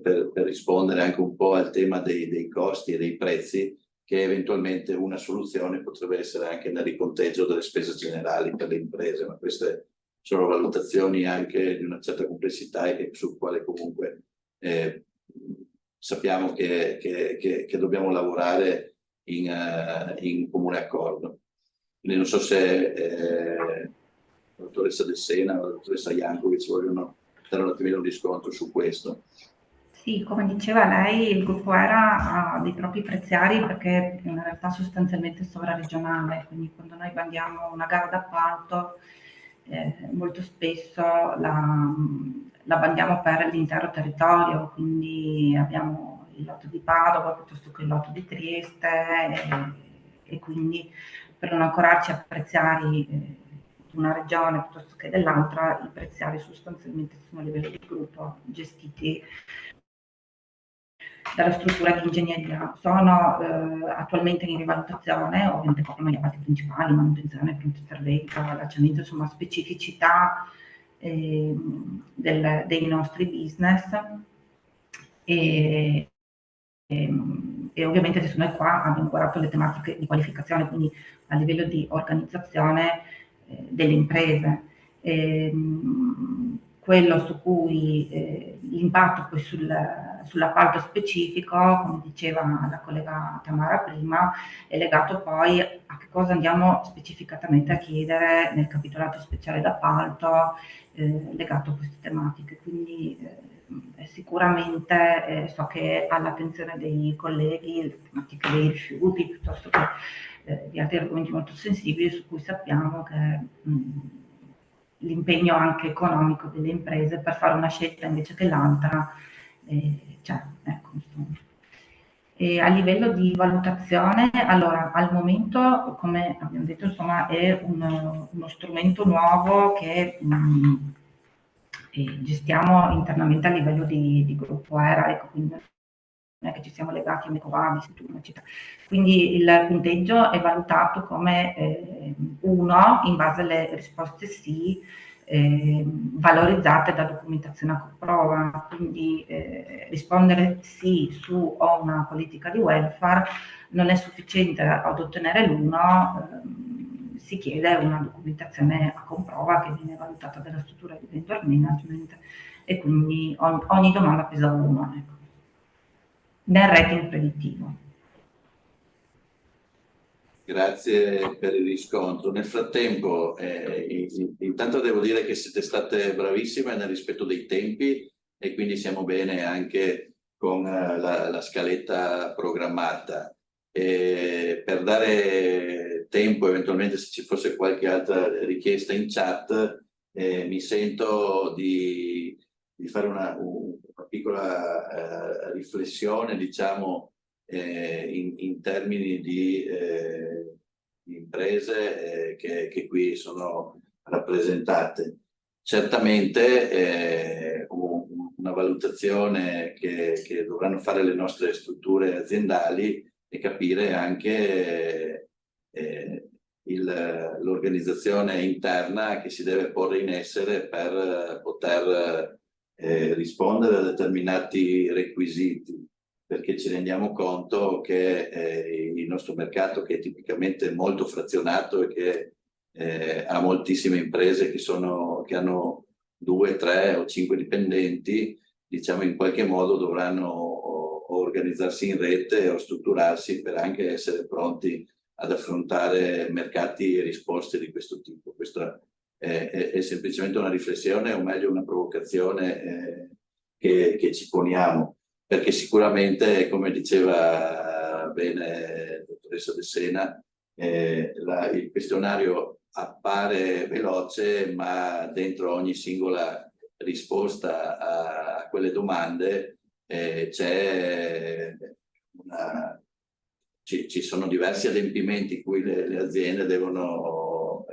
per rispondere anche un po' al tema dei costi e dei prezzi, che eventualmente una soluzione potrebbe essere anche nel riconteggio delle spese generali per le imprese, ma queste sono valutazioni anche di una certa complessità e sul quale comunque sappiamo che dobbiamo lavorare in comune accordo. Quindi non so se la dottoressa Dessena o la dottoressa Jankovic vogliono dare un attimino un riscontro su questo.
Sì, come diceva lei, il gruppo ERA ha dei propri preziari perché è una realtà sostanzialmente sovraregionale, quindi quando noi bandiamo una gara d'appalto molto spesso la bandiamo per l'intero territorio, quindi abbiamo il lotto di Padova piuttosto che il lotto di Trieste e quindi per non ancorarci a preziari di una regione piuttosto che dell'altra, i preziari sostanzialmente sono a livello di gruppo gestiti dalla struttura di ingegneria. Sono attualmente in rivalutazione, ovviamente coprono gli appalti principali, manutenzione, pronto intervento, allacciamento, insomma specificità dei nostri business e ovviamente adesso noi qua abbiamo guardato le tematiche di qualificazione, quindi a livello di organizzazione delle imprese. Quello su cui l'impatto poi sull'appalto specifico, come diceva la collega Tamara prima, è legato poi a che cosa andiamo specificatamente a chiedere nel capitolato speciale d'appalto legato a queste tematiche. Quindi sicuramente so che all'attenzione dei colleghi le tematiche dei rifiuti piuttosto che di altri argomenti molto sensibili su cui sappiamo che l'impegno anche economico delle imprese per fare una scelta invece che l'altra ecco, e a livello di valutazione, allora al momento, come abbiamo detto, insomma, è uno strumento nuovo che gestiamo internamente a livello di gruppo ERA, ecco, quindi non è che ci siamo legati a Mecovavis, eccetera. Quindi il punteggio è valutato come 1 in base alle risposte sì, valorizzate da documentazione a prova, quindi rispondere sì su ho una politica di welfare non è sufficiente ad ottenere l'1, si chiede una documentazione a comprova che viene valutata dalla struttura di vendor management e quindi ogni domanda pesa 1, ecco, nel rating predittivo.
Grazie per il riscontro. Nel frattempo, intanto devo dire che siete state bravissime nel rispetto dei tempi e quindi siamo bene anche con la scaletta programmata. Per dare tempo, eventualmente se ci fosse qualche altra richiesta in chat, mi sento di fare una piccola riflessione, diciamo, in termini di imprese che qui sono rappresentate. Certamente una valutazione che dovranno fare le nostre strutture aziendali e capire anche l'organizzazione interna che si deve porre in essere per poter rispondere a determinati requisiti, perché ci rendiamo conto che il nostro mercato, che è tipicamente molto frazionato e che ha moltissime imprese che hanno 2, 3 o 5 dipendenti, diciamo in qualche modo dovranno organizzarsi in rete o strutturarsi per anche essere pronti ad affrontare mercati e risposte di questo tipo. Questa è semplicemente una riflessione, o meglio una provocazione che ci poniamo, perché sicuramente, come diceva bene la dottoressa De Sena, il questionario appare veloce, ma dentro ogni singola risposta a quelle domande ci sono diversi adempimenti cui le aziende devono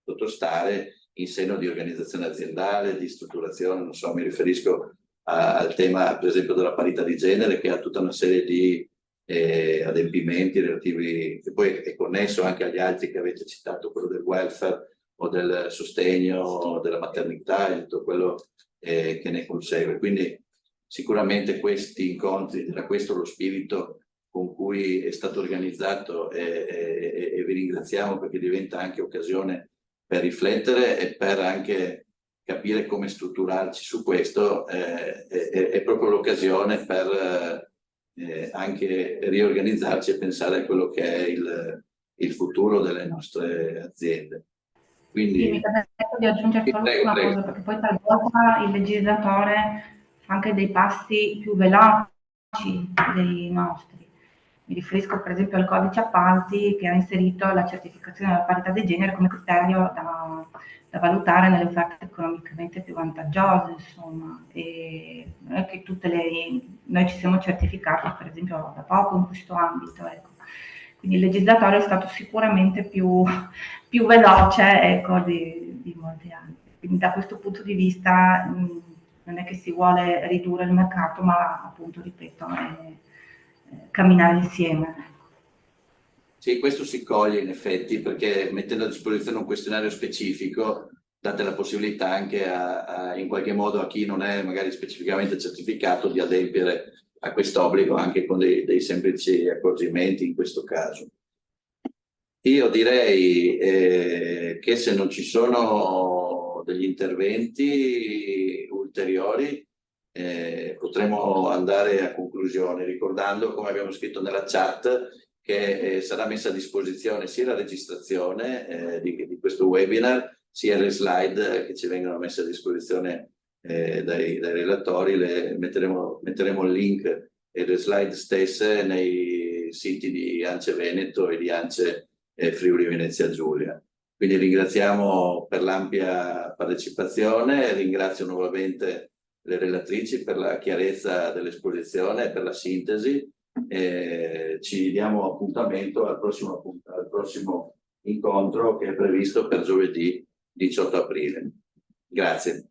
sottostare in seno di organizzazione aziendale, di strutturazione. Non so, mi riferisco al tema per esempio della parità di genere, che ha tutta una serie di adempimenti relativi, che poi è connesso anche agli altri che avete citato, quello del welfare o del sostegno della maternità e tutto quello che ne consegue. Quindi sicuramente questi incontri, era questo lo spirito con cui è stato organizzato, e vi ringraziamo, perché diventa anche occasione per riflettere e per anche capire come strutturarci su questo. È proprio l'occasione per anche riorganizzarci e pensare a quello che è il futuro delle nostre aziende. Quindi,
sì, mi permetto di aggiungere solo una cosa, perché poi talvolta il legislatore fa anche dei passi più veloci dei nostri. Mi riferisco per esempio al codice appalti, che ha inserito la certificazione della parità di genere come criterio da valutare nelle offerte economicamente più vantaggiose, insomma. E non è che noi ci siamo certificati per esempio da poco in questo ambito, ecco. Quindi il legislatore è stato sicuramente più veloce, ecco, di molti anni. Quindi da questo punto di vista non è che si vuole ridurre il mercato, ma appunto, ripeto, camminare insieme.
Sì, questo si coglie in effetti, perché mettendo a disposizione un questionario specifico date la possibilità anche in qualche modo a chi non è magari specificamente certificato di adempiere a quest'obbligo anche con dei semplici accorgimenti in questo caso. Io direi che se non ci sono degli interventi ulteriori potremo andare a conclusione, ricordando, come abbiamo scritto nella chat, che sarà messa a disposizione sia la registrazione di questo webinar, sia le slide che ci vengono messe a disposizione dai relatori. Metteremo il link e le slide stesse nei siti di ANCE Veneto e di ANCE Friuli Venezia Giulia. Quindi ringraziamo per l'ampia partecipazione, ringrazio nuovamente le relatrici per la chiarezza dell'esposizione e per la sintesi. Ci diamo appuntamento al prossimo incontro, che è previsto per giovedì 18 aprile. Grazie.